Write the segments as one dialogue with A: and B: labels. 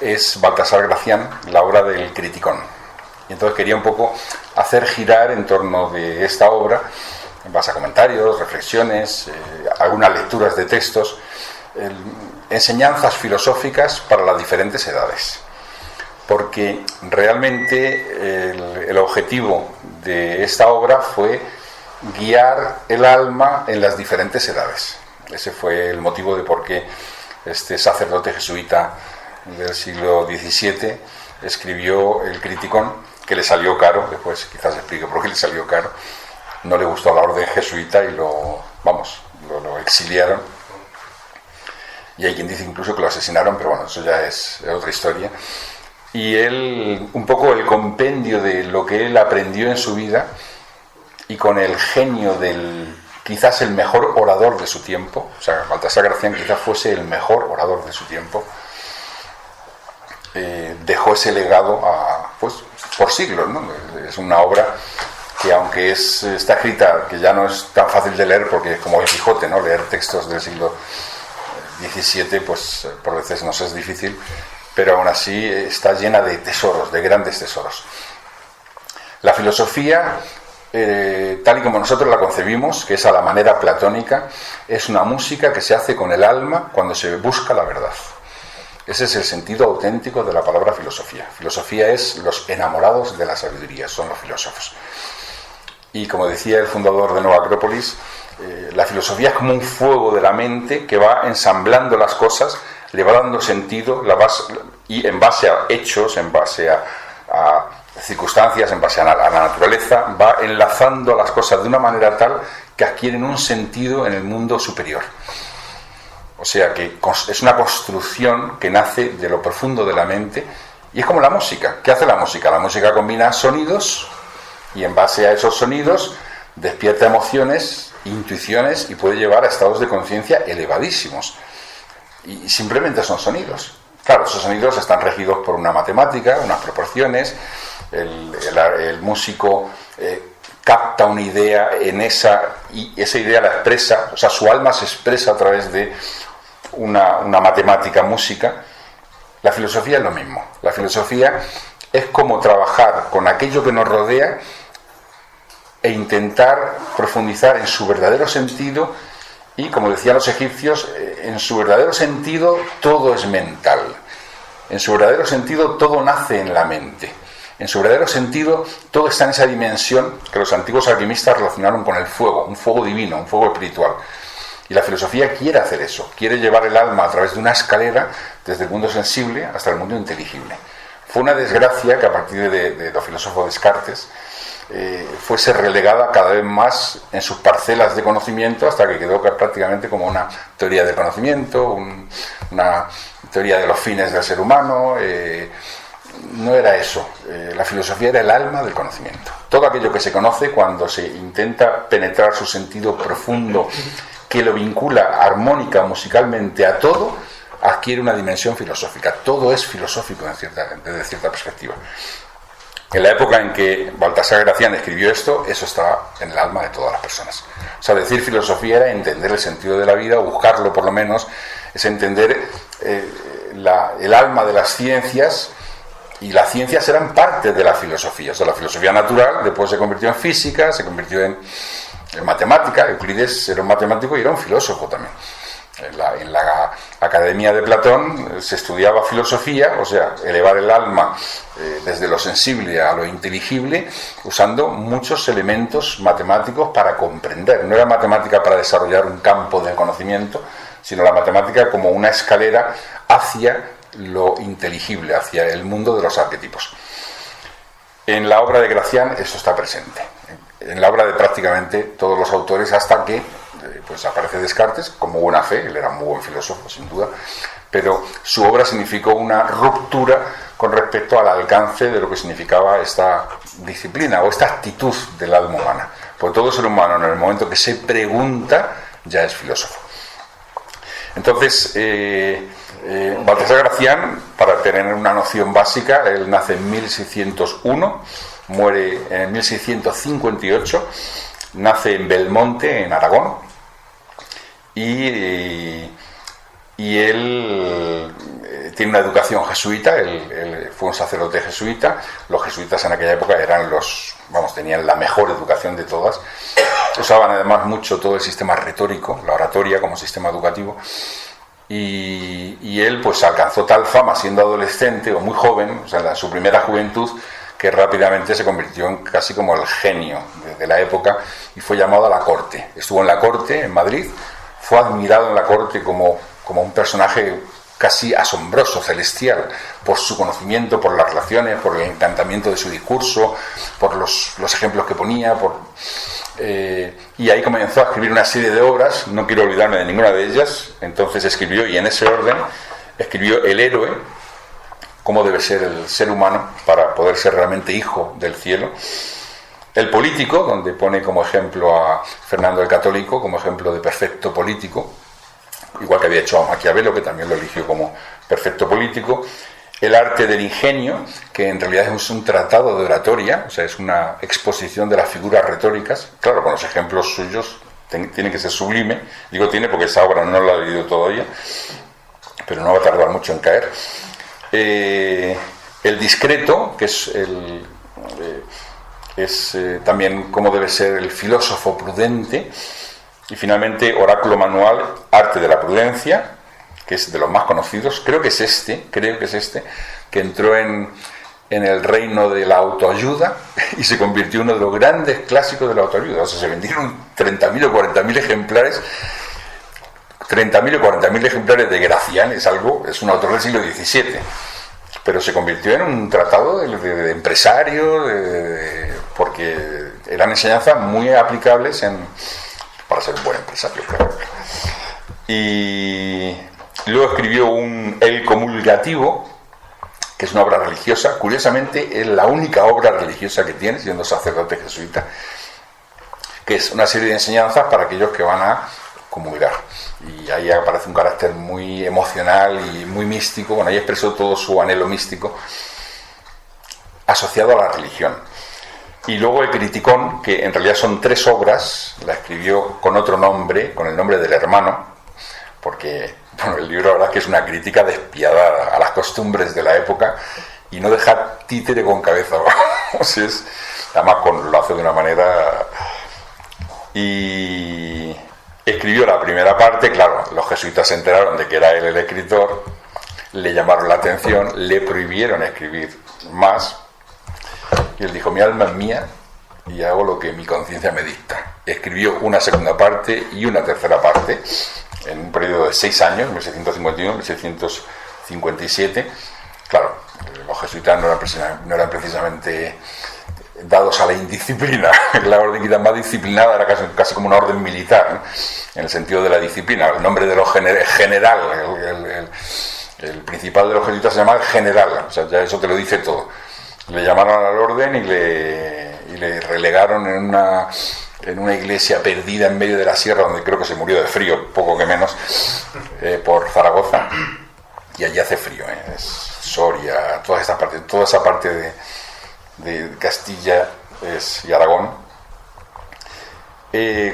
A: es Baltasar Gracián, la obra del Criticón. Y entonces quería un poco hacer girar en torno de esta obra, en base a comentarios, reflexiones, algunas lecturas de textos, enseñanzas filosóficas para las diferentes edades. Porque realmente el objetivo de esta obra fue guiar el alma en las diferentes edades. Ese fue el motivo de por qué este sacerdote jesuita del siglo XVII escribió el Criticón, que le salió caro. Después quizás explique por qué le salió caro. No le gustó a la orden jesuita y lo exiliaron. Y hay quien dice incluso que lo asesinaron, pero bueno, eso ya es otra historia. Y él, un poco el compendio de lo que él aprendió en su vida, y con el genio del quizás el mejor orador de su tiempo, o sea, Baltasar Gracián quizás fuese el mejor orador de su tiempo, dejó ese legado pues por siglos, ¿no? Es una obra que, aunque está escrita, que ya no es tan fácil de leer, porque es como el Quijote, ¿no? Leer textos del siglo XVII, pues por veces nos es difícil, pero aún así está llena de tesoros, de grandes tesoros. La filosofía, tal y como nosotros la concebimos, que es a la manera platónica, es una música que se hace con el alma cuando se busca la verdad. Ese es el sentido auténtico de la palabra filosofía. Filosofía es los enamorados de la sabiduría, son los filósofos. Y como decía el fundador de Nueva Acrópolis, la filosofía es como un fuego de la mente que va ensamblando las cosas, le va dando sentido, y en base a hechos, en base a circunstancias, en base a la naturaleza, va enlazando las cosas de una manera tal que adquieren un sentido en el mundo superior. O sea que es una construcción que nace de lo profundo de la mente, y es como la música. ¿Qué hace la música? La música combina sonidos y en base a esos sonidos despierta emociones, intuiciones, y puede llevar a estados de conciencia elevadísimos. Y simplemente son sonidos. Claro, esos sonidos están regidos por una matemática, unas proporciones. El músico capta una idea y esa idea la expresa, o sea, su alma se expresa a través de una matemática música. La filosofía es lo mismo. La filosofía es como trabajar con aquello que nos rodea e intentar profundizar en su verdadero sentido. Y, como decían los egipcios, en su verdadero sentido todo es mental. En su verdadero sentido todo nace en la mente. En su verdadero sentido todo está en esa dimensión que los antiguos alquimistas relacionaron con el fuego, un fuego divino, un fuego espiritual. Y la filosofía quiere hacer eso, quiere llevar el alma a través de una escalera desde el mundo sensible hasta el mundo inteligible. Fue una desgracia que a partir de los filósofos Descartes fuese relegada cada vez más en sus parcelas de conocimiento, hasta que quedó prácticamente como una teoría del conocimiento, una teoría de los fines del ser humano. No era eso. La filosofía era el alma del conocimiento. Todo aquello que se conoce, cuando se intenta penetrar su sentido profundo, que lo vincula armónica, musicalmente a todo, adquiere una dimensión filosófica. Todo es filosófico desde cierta perspectiva. En la época en que Baltasar Gracián escribió esto, eso estaba en el alma de todas las personas. O sea, decir filosofía era entender el sentido de la vida, buscarlo por lo menos, es entender el alma de las ciencias, y las ciencias eran parte de la filosofía. O sea, la filosofía natural después se convirtió en física, se convirtió en matemática. Euclides era un matemático y era un filósofo también. En la Academia de Platón se estudiaba filosofía, o sea, elevar el alma desde lo sensible a lo inteligible, usando muchos elementos matemáticos para comprender. No era matemática para desarrollar un campo de conocimiento, sino la matemática como una escalera hacia lo inteligible, hacia el mundo de los arquetipos. En la obra de Gracián eso está presente, en la obra de prácticamente todos los autores, hasta que pues aparece Descartes como buena fe. Él era un muy buen filósofo, sin duda, pero su obra significó una ruptura con respecto al alcance de lo que significaba esta disciplina o esta actitud del alma humana. Porque todo ser humano, en el momento que se pregunta, ya es filósofo. Entonces, Baltasar Gracián, para tener una noción básica, él nace en 1601, muere en 1658, nace en Belmonte, en Aragón, y él tiene una educación jesuita, él fue un sacerdote jesuita. Los jesuitas en aquella época eran tenían la mejor educación de todas. Usaban además mucho todo el sistema retórico, la oratoria como sistema educativo. Y él pues alcanzó tal fama siendo adolescente o muy joven, o sea, en su primera juventud, que rápidamente se convirtió en casi como el genio de la época y fue llamado a la corte. Estuvo en la corte, en Madrid, fue admirado en la corte como un personaje casi asombroso, celestial, por su conocimiento, por las relaciones, por el encantamiento de su discurso, por los ejemplos que ponía, y ahí comenzó a escribir una serie de obras. No quiero olvidarme de ninguna de ellas. Entonces escribió, y en ese orden, escribió El héroe, cómo debe ser el ser humano para poder ser realmente hijo del cielo. El político, donde pone como ejemplo a Fernando el Católico, como ejemplo de perfecto político, igual que había hecho a Maquiavelo, que también lo eligió como perfecto político. El arte del ingenio, que en realidad es un tratado de oratoria, o sea, es una exposición de las figuras retóricas, claro, con los ejemplos suyos, tiene que ser sublime. Digo tiene porque esa obra no la he leído todavía, pero no va a tardar mucho en caer. El discreto, que es también cómo debe ser el filósofo prudente. Y finalmente Oráculo Manual, arte de la prudencia, que es de los más conocidos. Creo que es este, que entró en el reino de la autoayuda y se convirtió en uno de los grandes clásicos de la autoayuda. O sea, se vendieron 30.000 o 40.000 ejemplares. 30.000 o 40.000 ejemplares de Gracián, es un autor del siglo XVII, pero se convirtió en un tratado de empresario, porque eran enseñanzas muy aplicables para ser un buen empresario, claro. Y luego escribió El Comulgativo, que es una obra religiosa. Curiosamente es la única obra religiosa que tiene, siendo sacerdote jesuita, que es una serie de enseñanzas para aquellos que van a comulgar. Y ahí aparece un carácter muy emocional y muy místico. Bueno, ahí expresó todo su anhelo místico asociado a la religión. Y luego El Criticón, que en realidad son 3 obras, la escribió con otro nombre, con el nombre del hermano, porque el libro la verdad es que es una crítica despiadada a las costumbres de la época y no deja títere con cabeza. Además lo hace de una manera. Y escribió la primera parte. Claro, los jesuitas se enteraron de que era él el escritor, le llamaron la atención, le prohibieron escribir más. Y él dijo: mi alma es mía y hago lo que mi conciencia me dicta. Escribió una segunda parte y una tercera parte en un periodo de 6 años, 1651-1657. Claro, los jesuitas no eran precisamente dados a la indisciplina. La orden quizás más disciplinada era casi como una orden militar, ¿no? En el sentido de la disciplina. El nombre de los general, el principal de los jesuitas se llama el general. O sea, ya eso te lo dice todo. Le llamaron al orden y le relegaron en una iglesia perdida en medio de la sierra, donde creo que se murió de frío, poco que menos, por Zaragoza. Y allí hace frío, es Soria, toda esa parte de Castilla y Aragón.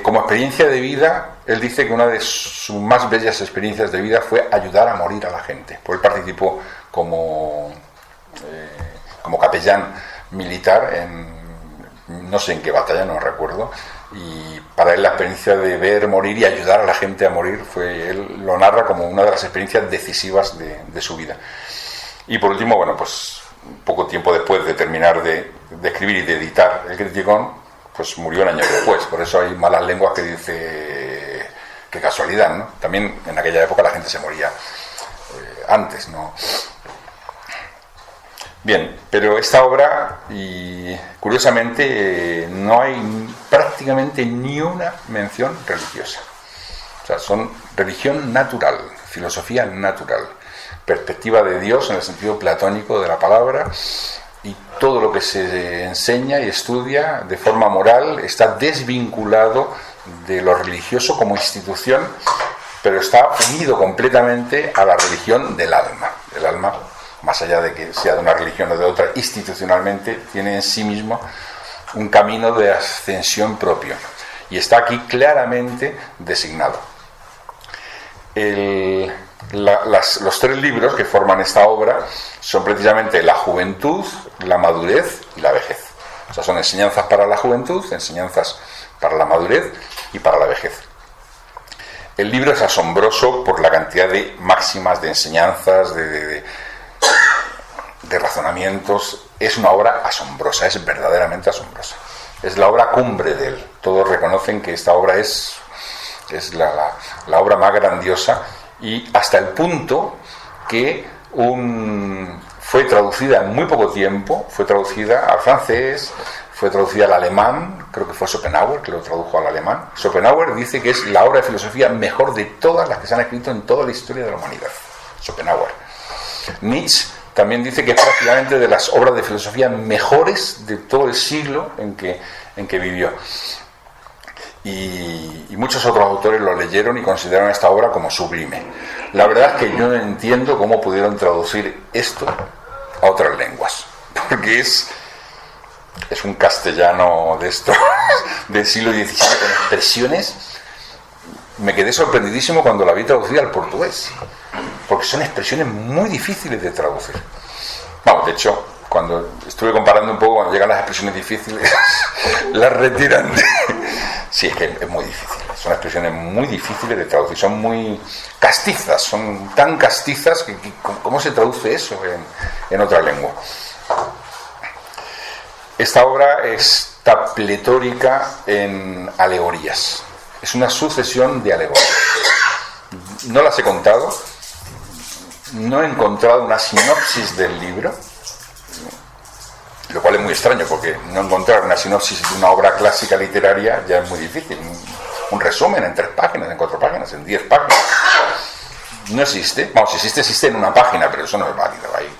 A: Como experiencia de vida, él dice que una de sus más bellas experiencias de vida fue ayudar a morir a la gente. Pues él participó como capellán militar no sé en qué batalla, no recuerdo, y para él la experiencia de ver morir y ayudar a la gente a morir él lo narra como una de las experiencias decisivas de su vida. Y por último, pues poco tiempo después de terminar de escribir y de editar El Criticón, pues murió un año después. Por eso hay malas lenguas que dice qué casualidad, ¿no? También en aquella época la gente se moría antes, ¿no? Bien, pero esta obra, y curiosamente, no hay prácticamente ni una mención religiosa. O sea, son religión natural, filosofía natural, perspectiva de Dios en el sentido platónico de la palabra, y todo lo que se enseña y estudia de forma moral está desvinculado de lo religioso como institución, pero está unido completamente a la religión del alma. El alma, más allá de que sea de una religión o de otra, institucionalmente tiene en sí mismo un camino de ascensión propio, y está aquí claramente designado. los 3 libros que forman esta obra son precisamente la juventud, la madurez y la vejez. O sea, son enseñanzas para la juventud, enseñanzas para la madurez y para la vejez. El libro es asombroso por la cantidad de máximas, de enseñanzas, de razonamientos. Es una obra asombrosa, es verdaderamente asombrosa. Es la obra cumbre de él. Todos reconocen que esta obra es la obra más grandiosa, y hasta el punto que fue traducida en muy poco tiempo, fue traducida al francés, fue traducida al alemán, creo que fue Schopenhauer que lo tradujo al alemán. Schopenhauer dice que es la obra de filosofía mejor de todas las que se han escrito en toda la historia de la humanidad. Schopenhauer. Nietzsche también dice que es prácticamente de las obras de filosofía mejores de todo el siglo en que vivió. Y muchos otros autores lo leyeron y consideraron esta obra como sublime. La verdad es que yo no entiendo cómo pudieron traducir esto a otras lenguas, porque es un castellano de esto del siglo XVII con expresiones. Me quedé sorprendidísimo cuando la vi traducida al portugués, porque son expresiones muy difíciles de traducir. Vamos, de hecho, cuando estuve comparando un poco, cuando llegan las expresiones difíciles, las retiran. Sí, es que es muy difícil. Son expresiones muy difíciles de traducir. Son muy castizas. Son tan castizas que ¿cómo se traduce eso en otra lengua? Esta obra está pletórica en alegorías. Es una sucesión de alegorías. No las he contado. No he encontrado una sinopsis del libro, lo cual es muy extraño, porque no encontrar una sinopsis de una obra clásica literaria ya es muy difícil. Un resumen en 3 páginas, en 4 páginas, en 10 páginas. No existe. Vamos, si existe en una página, pero eso no es válido. Ahí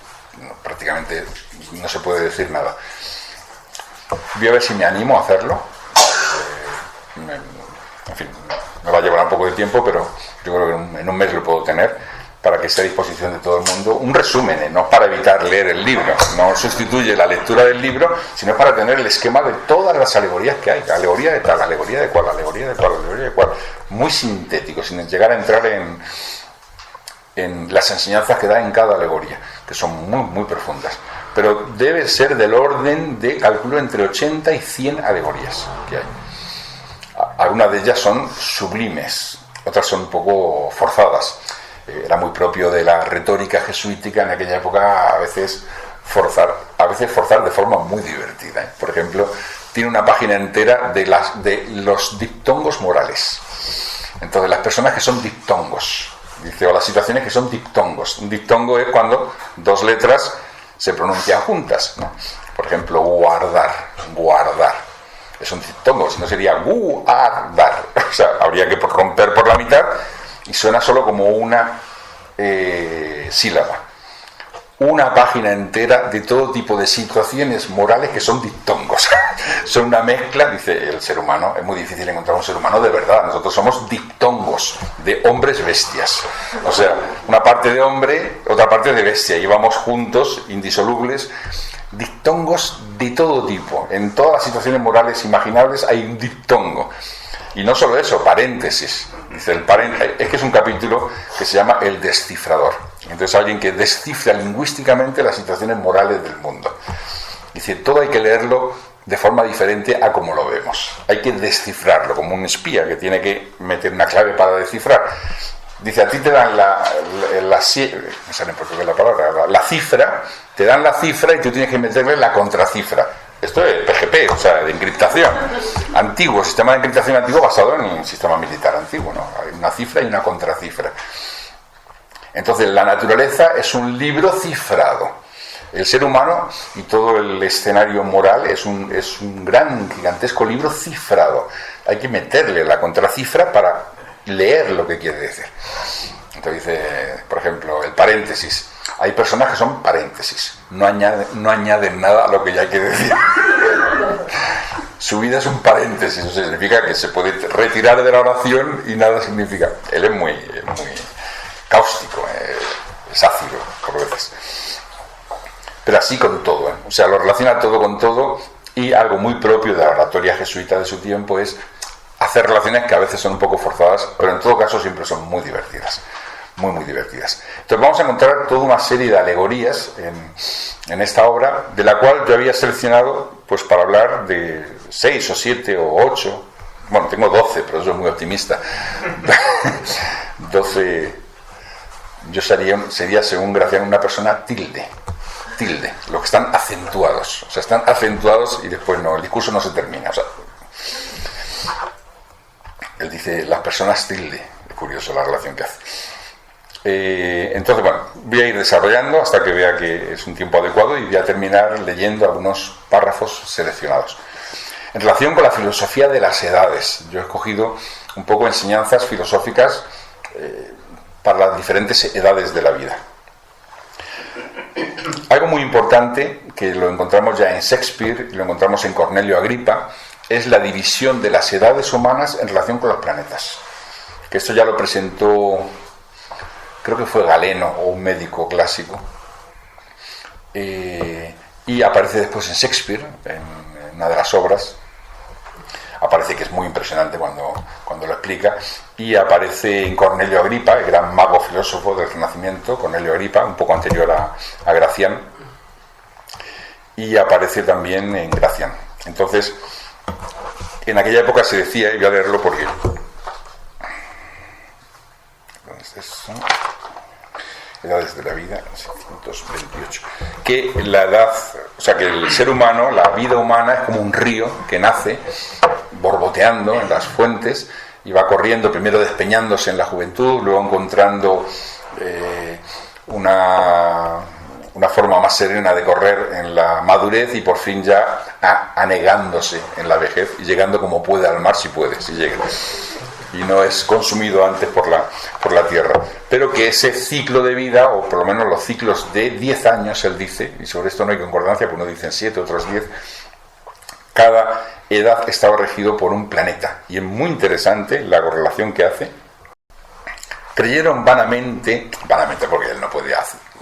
A: prácticamente no se puede decir nada. Voy a ver si me animo a hacerlo. En fin, me va a llevar un poco de tiempo, pero yo creo que en un mes lo puedo tener, para que esté a disposición de todo el mundo. Un resumen, no para evitar leer el libro, no sustituye la lectura del libro, sino para tener el esquema de todas las alegorías que hay. Alegoría de tal, alegoría de cual, alegoría de cual, alegoría de cual. Muy sintético, sin llegar a entrar en las enseñanzas que da en cada alegoría, que son muy, muy profundas. Pero debe ser del orden de, calculo, entre 80 y 100 alegorías que hay. Algunas de ellas son sublimes, otras son un poco forzadas. Era muy propio de la retórica jesuítica en aquella época a veces forzar de forma muy divertida. Por ejemplo, tiene una página entera de los diptongos morales. Entonces, las personas que son diptongos, dice, o las situaciones que son diptongos. Un diptongo es cuando 2 letras se pronuncian juntas, ¿no? Por ejemplo, guardar. Es un diptongo, si no sería guardar. O sea, habría que romper por la mitad y suena solo como una sílaba. Una página entera de todo tipo de situaciones morales que son diptongos. Son una mezcla, dice el ser humano. Es muy difícil encontrar un ser humano de verdad. Nosotros somos diptongos, de hombres bestias. O sea, una parte de hombre, otra parte de bestia. Y vamos juntos, indisolubles. Diptongos de todo tipo. En todas las situaciones morales imaginables hay un diptongo. Y no solo eso, paréntesis. Dice es que es un capítulo que se llama El descifrador. Entonces, alguien que descifra lingüísticamente las situaciones morales del mundo. Dice, todo hay que leerlo de forma diferente a como lo vemos. Hay que descifrarlo, como un espía que tiene que meter una clave para descifrar. Dice, a ti te dan la cifra, te dan la cifra y tú tienes que meterle la contracifra. Esto es PGP, o sea, de encriptación. Antiguo, sistema de encriptación antiguo basado en un sistema militar antiguo, ¿no? Hay una cifra y una contracifra. Entonces, la naturaleza es un libro cifrado. El ser humano y todo el escenario moral es un gran, gigantesco libro cifrado. Hay que meterle la contracifra para leer lo que quiere decir. Entonces dice, por ejemplo, el paréntesis. Hay personas que son paréntesis, no añaden nada a lo que ya quiere decir. Su vida es un paréntesis, eso significa que se puede retirar de la oración y nada significa. Él es muy cáustico, es ácido por veces. Pero así con todo, O sea, lo relaciona todo con todo, y algo muy propio de la oratoria jesuita de su tiempo es hacer relaciones que a veces son un poco forzadas, pero en todo caso siempre son muy divertidas. muy, muy divertidas. Entonces vamos a encontrar toda una serie de alegorías en esta obra, de la cual yo había seleccionado pues para hablar de 6 o 7 o 8, bueno, tengo 12, pero yo soy muy optimista. 12, yo sería, según Gracián, una persona tilde, los que están acentuados, o sea, están acentuados y después no, el discurso no se termina, o sea, él dice las personas tilde, es curioso la relación que hace. Entonces, bueno, voy a ir desarrollando hasta que vea que es un tiempo adecuado y voy a terminar leyendo algunos párrafos seleccionados. En relación con la filosofía de las edades, yo he escogido un poco enseñanzas filosóficas para las diferentes edades de la vida. Algo muy importante, que lo encontramos ya en Shakespeare y lo encontramos en Cornelio Agripa, es la división de las edades humanas en relación con los planetas. Que esto ya lo presentó, creo que fue Galeno o un médico clásico, y aparece después en Shakespeare, en una de las obras. Aparece que es muy impresionante cuando lo explica, y aparece en Cornelio Agripa, el gran mago filósofo del Renacimiento, Cornelio Agripa, un poco anterior a Gracián, y aparece también en Gracián. Entonces, en aquella época se decía, y voy a leerlo porque ¿dónde está eso? Edades de la vida, 628, que la edad, o sea, que el ser humano, la vida humana es como un río que nace borboteando en las fuentes y va corriendo, primero despeñándose en la juventud, luego encontrando una forma más serena de correr en la madurez y por fin ya anegándose en la vejez y llegando como puede al mar, si puede, si llega, y no es consumido antes por la tierra, pero que ese ciclo de vida, o por lo menos los ciclos de 10 años, él dice, y sobre esto no hay concordancia, porque unos dicen 7, otros 10, cada edad estaba regido por un planeta, y es muy interesante la correlación que hace. Creyeron vanamente porque él no podía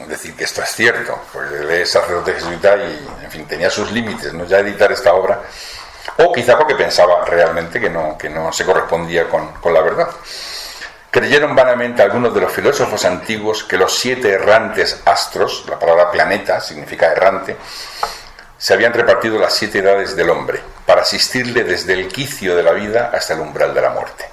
A: decir que esto es cierto, porque él es sacerdote jesuita y, en fin, tenía sus límites, ¿no?, ya editar esta obra, o quizá porque pensaba realmente que no se correspondía con la verdad. Creyeron vanamente algunos de los filósofos antiguos que los 7 errantes astros, la palabra planeta significa errante, se habían repartido las 7 edades del hombre, para asistirle desde el quicio de la vida hasta el umbral de la muerte.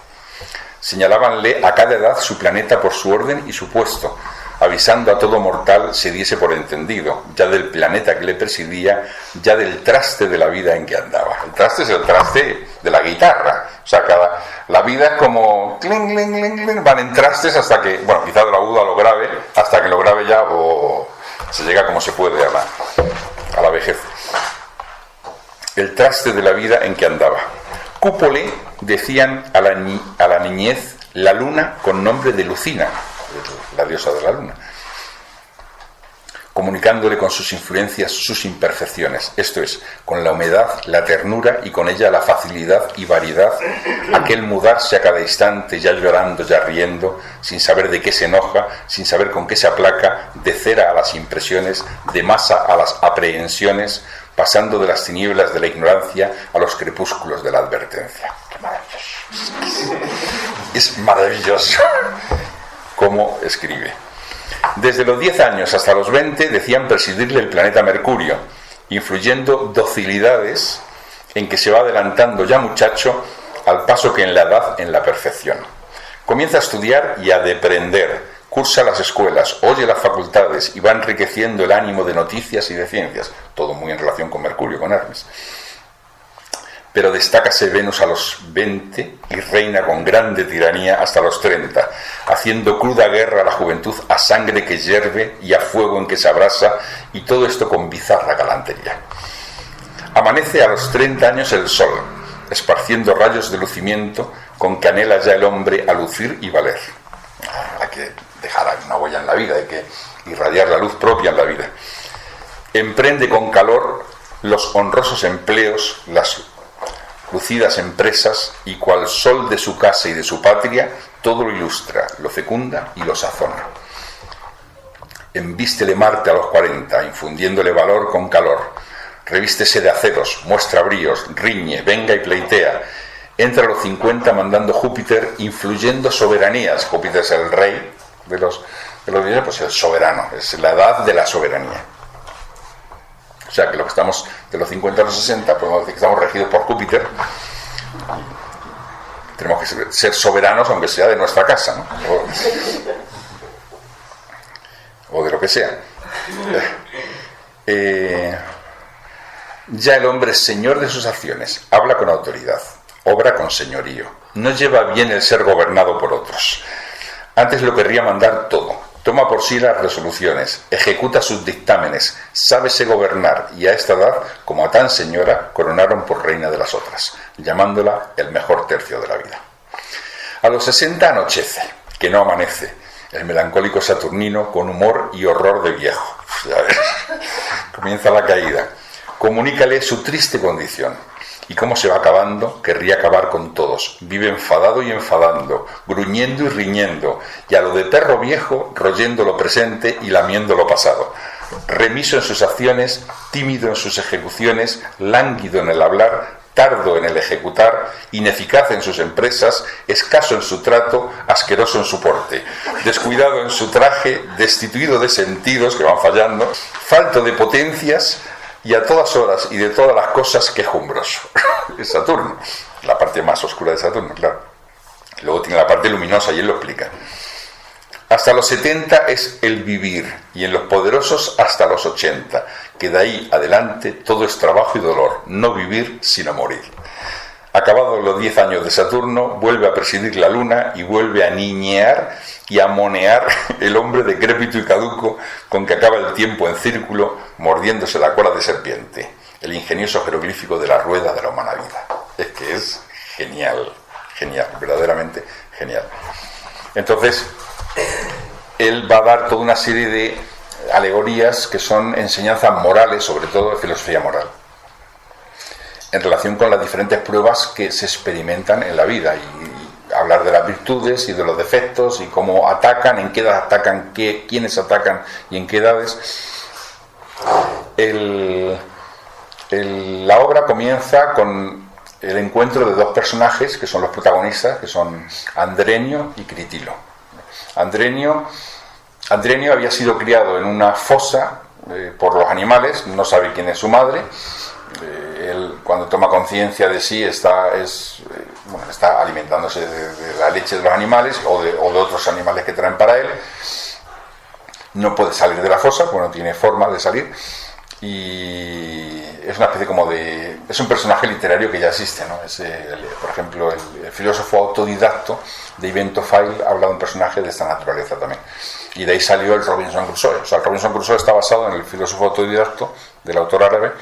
A: Señalábanle a cada edad su planeta por su orden y su puesto, avisando a todo mortal se diese por entendido, ya del planeta que le presidía, ya del traste de la vida en que andaba. El traste es el traste de la guitarra, o sea, la vida es como cling, cling, cling, cling, van en trastes hasta que, bueno, quizá de lo agudo a lo grave, hasta que lo grave ya se llega como se puede a la vejez. El traste de la vida en que andaba. Cúpole decían a la niñez la luna con nombre de Lucina, la diosa de la luna, comunicándole con sus influencias sus imperfecciones, esto es, con la humedad, la ternura y con ella la facilidad y variedad, aquel mudarse a cada instante, ya llorando, ya riendo, sin saber de qué se enoja, sin saber con qué se aplaca, de cera a las impresiones, de masa a las aprehensiones, pasando de las tinieblas de la ignorancia a los crepúsculos de la advertencia. ¡Qué maravilloso! Es maravilloso cómo escribe. Desde los 10 años hasta los 20 decían presidirle el planeta Mercurio, influyendo docilidades en que se va adelantando ya muchacho al paso que en la edad en la perfección. Comienza a estudiar y a deprender, cursa las escuelas, oye las facultades y va enriqueciendo el ánimo de noticias y de ciencias, todo muy en relación con Mercurio, con Hermes. Pero destácase Venus a los 20 y reina con grande tiranía hasta los 30, haciendo cruda guerra a la juventud a sangre que hierve y a fuego en que se abrasa, y todo esto con bizarra galantería. Amanece a los 30 años el sol, esparciendo rayos de lucimiento con que anhela ya el hombre a lucir y valer. Hay que dejar una huella en la vida, hay que irradiar la luz propia en la vida. Emprende con calor los honrosos empleos, las lucidas empresas, y cual sol de su casa y de su patria, todo lo ilustra, lo fecunda y lo sazona. Envístele Marte a los 40, infundiéndole valor con calor. Revístese de aceros, muestra bríos, riñe, venga y pleitea. Entra a los 50 mandando Júpiter, influyendo soberanías. Júpiter es el rey dioses, pues el soberano, es la edad de la soberanía. O sea que lo que estamos de los 50 a los 60, podemos decir que estamos regidos por Júpiter. Tenemos que ser soberanos, aunque sea de nuestra casa, ¿no? O de lo que sea. Ya el hombre es señor de sus acciones, habla con autoridad, obra con señorío, no lleva bien el ser gobernado por otros. Antes lo querría mandar todo, toma por sí las resoluciones, ejecuta sus dictámenes, sábese gobernar, y a esta edad, como a tan señora, coronaron por reina de las otras, llamándola el mejor tercio de la vida. A los 60 anochece, que no amanece, el melancólico saturnino con humor y horror de viejo. Comienza la caída. Comunícale su triste condición. Y cómo se va acabando, querría acabar con todos. Vive enfadado y enfadando, gruñendo y riñendo, y a lo de perro viejo, royendo lo presente y lamiendo lo pasado. Remiso en sus acciones, tímido en sus ejecuciones, lánguido en el hablar, tardo en el ejecutar, ineficaz en sus empresas, escaso en su trato, asqueroso en su porte, descuidado en su traje, destituido de sentidos que van fallando, falto de potencias, y a todas horas y de todas las cosas quejumbroso. Es Saturno, la parte más oscura de Saturno, claro. Luego tiene la parte luminosa y él lo explica. Hasta los 70 es el vivir, y en los poderosos hasta los 80, que de ahí adelante todo es trabajo y dolor, no vivir sino morir. Acabados los 10 años de Saturno, vuelve a presidir la luna y vuelve a niñear y a monear el hombre decrépito y caduco con que acaba el tiempo en círculo, mordiéndose la cola de serpiente, el ingenioso jeroglífico de la rueda de la humana vida. Es que es genial, genial, verdaderamente genial. Entonces, él va a dar toda una serie de alegorías que son enseñanzas morales, sobre todo de filosofía moral, en relación con las diferentes pruebas que se experimentan en la vida, y hablar de las virtudes y de los defectos y cómo atacan, en qué edad atacan, quiénes atacan y en qué edades. La obra comienza con el encuentro de dos personajes que son los protagonistas, que son Andrenio y Critilo. Andrenio había sido criado en una fosa por los animales, no sabe quién es su madre. Él, cuando toma conciencia de sí, está alimentándose de la leche de los animales o de otros animales que traen para él. No puede salir de la fosa, porque no tiene forma de salir, y es una especie como de... es un personaje literario que ya existe, ¿no? Por ejemplo, el filósofo autodidacto de Ibn Tufayl habla de un personaje de esta naturaleza también, y de ahí salió el Robinson Crusoe. O sea, el Robinson Crusoe está basado en el filósofo autodidacto del autor árabe,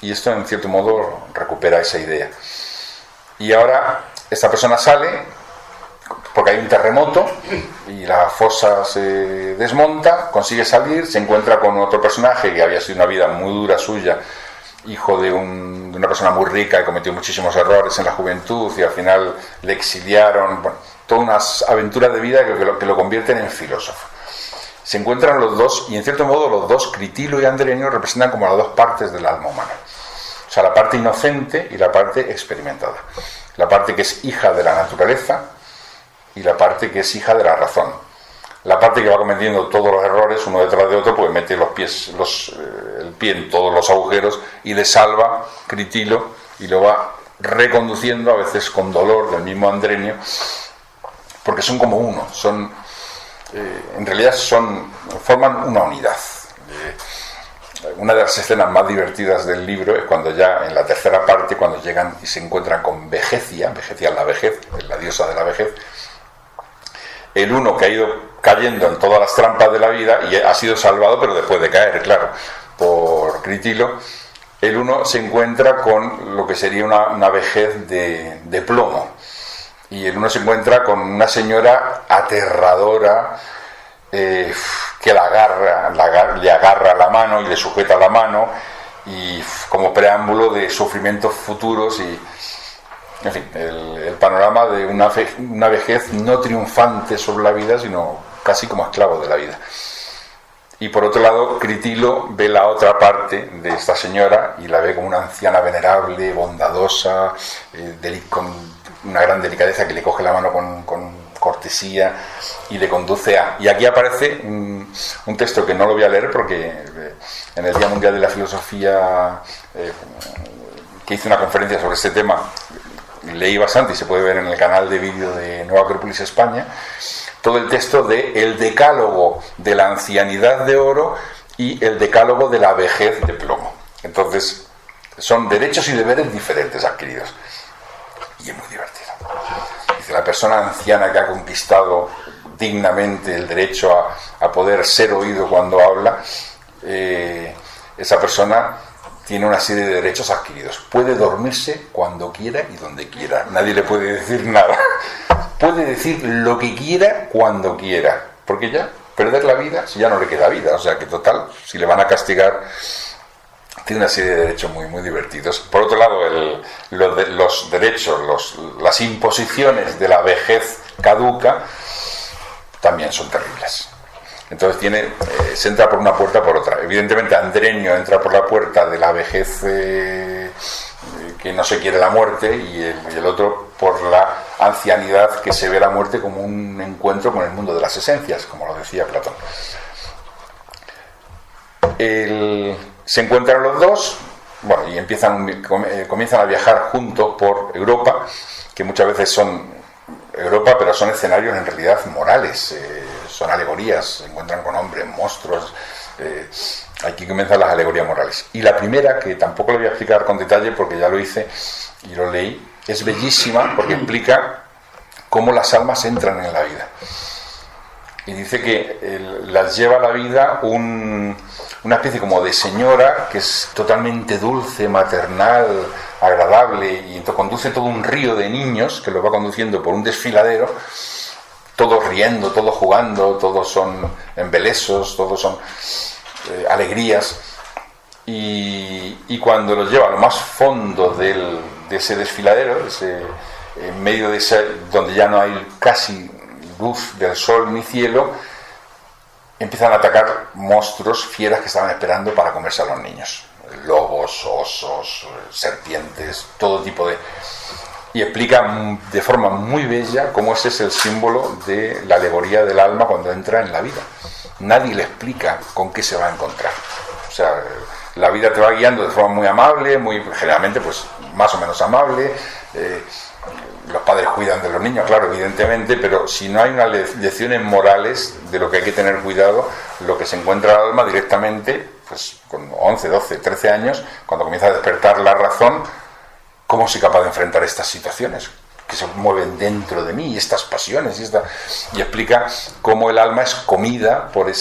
A: y esto en cierto modo recupera esa idea. Y ahora esta persona sale porque hay un terremoto y la fosa se desmonta, consigue salir, se encuentra con otro personaje que había sido una vida muy dura suya, hijo de una persona muy rica que cometió muchísimos errores en la juventud y al final le exiliaron. Bueno, todas unas aventuras de vida que lo convierten en filósofo. Se encuentran los dos, y en cierto modo los dos, Critilo y Andrenio, representan como las dos partes del alma humana. O sea, la parte inocente y la parte experimentada. La parte que es hija de la naturaleza y la parte que es hija de la razón. La parte que va cometiendo todos los errores uno detrás de otro, pues mete el pie en todos los agujeros y le salva Critilo y lo va reconduciendo, a veces con dolor, del mismo Andrenio, porque son como uno, en realidad forman una unidad. Una de las escenas más divertidas del libro es cuando ya en la tercera parte, cuando llegan y se encuentran con Vejecia es la vejez, es la diosa de la vejez, el uno que ha ido cayendo en todas las trampas de la vida y ha sido salvado, pero después de caer, claro, por Critilo, el uno se encuentra con lo que sería una vejez de plomo, y el uno se encuentra con una señora aterradora, que le agarra la mano y le sujeta la mano, y como preámbulo de sufrimientos futuros, y en fin, el panorama de una vejez no triunfante sobre la vida, sino casi como esclavo de la vida. Y por otro lado, Critilo ve la otra parte de esta señora y la ve como una anciana venerable, bondadosa, con una gran delicadeza, que le coge la mano con cortesía y le conduce a... Y aquí aparece un texto que no lo voy a leer porque en el Día Mundial de la Filosofía, que hice una conferencia sobre este tema, leí bastante y se puede ver en el canal de vídeo de Nueva Acrópolis España, todo el texto de el decálogo de la ancianidad de oro y el decálogo de la vejez de plomo. Entonces, son derechos y deberes diferentes adquiridos. Y es muy divertido. Dice, la persona anciana que ha conquistado dignamente el derecho a poder ser oído cuando habla, esa persona tiene una serie de derechos adquiridos. Puede dormirse cuando quiera y donde quiera. Nadie le puede decir nada. Puede decir lo que quiera cuando quiera. Porque ya, perder la vida, si ya no le queda vida. O sea que total, si le van a castigar, tiene una serie de derechos muy, muy divertidos. Por otro lado, los derechos, las imposiciones de la vejez caduca también son terribles. Entonces se entra por una puerta por otra. Evidentemente Andreño entra por la puerta de la vejez que no se quiere la muerte, y el otro por la ancianidad, que se ve la muerte como un encuentro con el mundo de las esencias, como lo decía Platón. Se encuentran los dos, bueno, y comienzan a viajar juntos por Europa, que muchas veces son Europa, pero son escenarios en realidad morales, son alegorías, se encuentran con hombres, monstruos, aquí comienzan las alegorías morales. Y la primera, que tampoco lo voy a explicar con detalle porque ya lo hice y lo leí, es bellísima porque explica cómo las almas entran en la vida. Y dice que las lleva a la vida una especie como de señora que es totalmente dulce, maternal, agradable, y entonces conduce todo un río de niños que los va conduciendo por un desfiladero, todos riendo, todos jugando, todos son embelesos, todos son alegrías, y cuando los lleva a lo más fondo de ese desfiladero, en medio de donde ya no hay casi luz del sol ni cielo, empiezan a atacar monstruos, fieras que estaban esperando para comerse a los niños. Lobos, osos, serpientes, todo tipo de... Y explica de forma muy bella cómo ese es el símbolo de la alegoría del alma cuando entra en la vida. Nadie le explica con qué se va a encontrar. O sea, la vida te va guiando de forma muy amable, generalmente pues más o menos amable. Los padres cuidan de los niños, claro, evidentemente, pero si no hay unas lecciones morales de lo que hay que tener cuidado, lo que se encuentra el alma directamente, pues con 11, 12, 13 años, cuando comienza a despertar la razón, ¿cómo soy capaz de enfrentar estas situaciones que se mueven dentro de mí, y estas pasiones? Y explica cómo el alma es comida por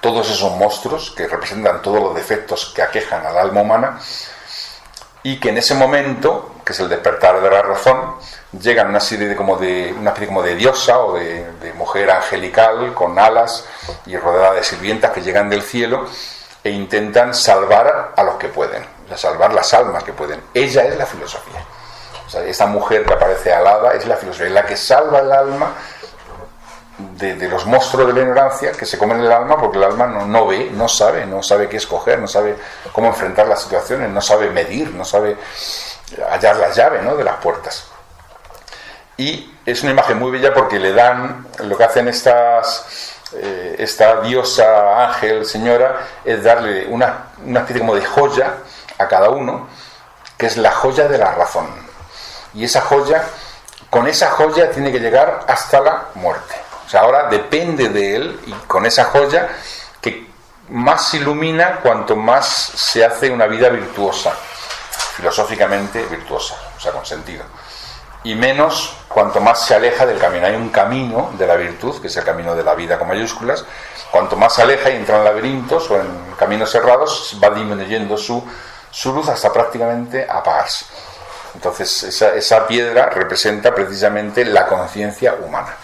A: todos esos monstruos que representan todos los defectos que aquejan al alma humana, y que en ese momento, que es el despertar de la razón, llegan una especie como de diosa o de mujer angelical con alas y rodeada de sirvientas que llegan del cielo e intentan salvar a los que pueden, o sea, salvar las almas que pueden. Ella es la filosofía. O sea, esta mujer que aparece alada es la filosofía, es la que salva el alma de los monstruos de la ignorancia que se comen el alma, porque el alma no ve, no sabe qué escoger, no sabe cómo enfrentar las situaciones, no sabe medir, no sabe hallar la llave, ¿no?, de las puertas. Y es una imagen muy bella porque le dan, lo que hacen esta diosa, ángel, señora, es darle una especie como de joya a cada uno, que es la joya de la razón. Y esa joya, con esa joya tiene que llegar hasta la muerte. O sea, ahora depende de él, y con esa joya que más se ilumina cuanto más se hace una vida virtuosa, filosóficamente virtuosa, o sea, con sentido, y menos cuanto más se aleja del camino. Hay un camino de la virtud, que es el camino de la vida con mayúsculas. Cuanto más se aleja y entra en laberintos o en caminos cerrados, va disminuyendo su luz hasta prácticamente apagarse. Entonces esa piedra representa precisamente la conciencia humana.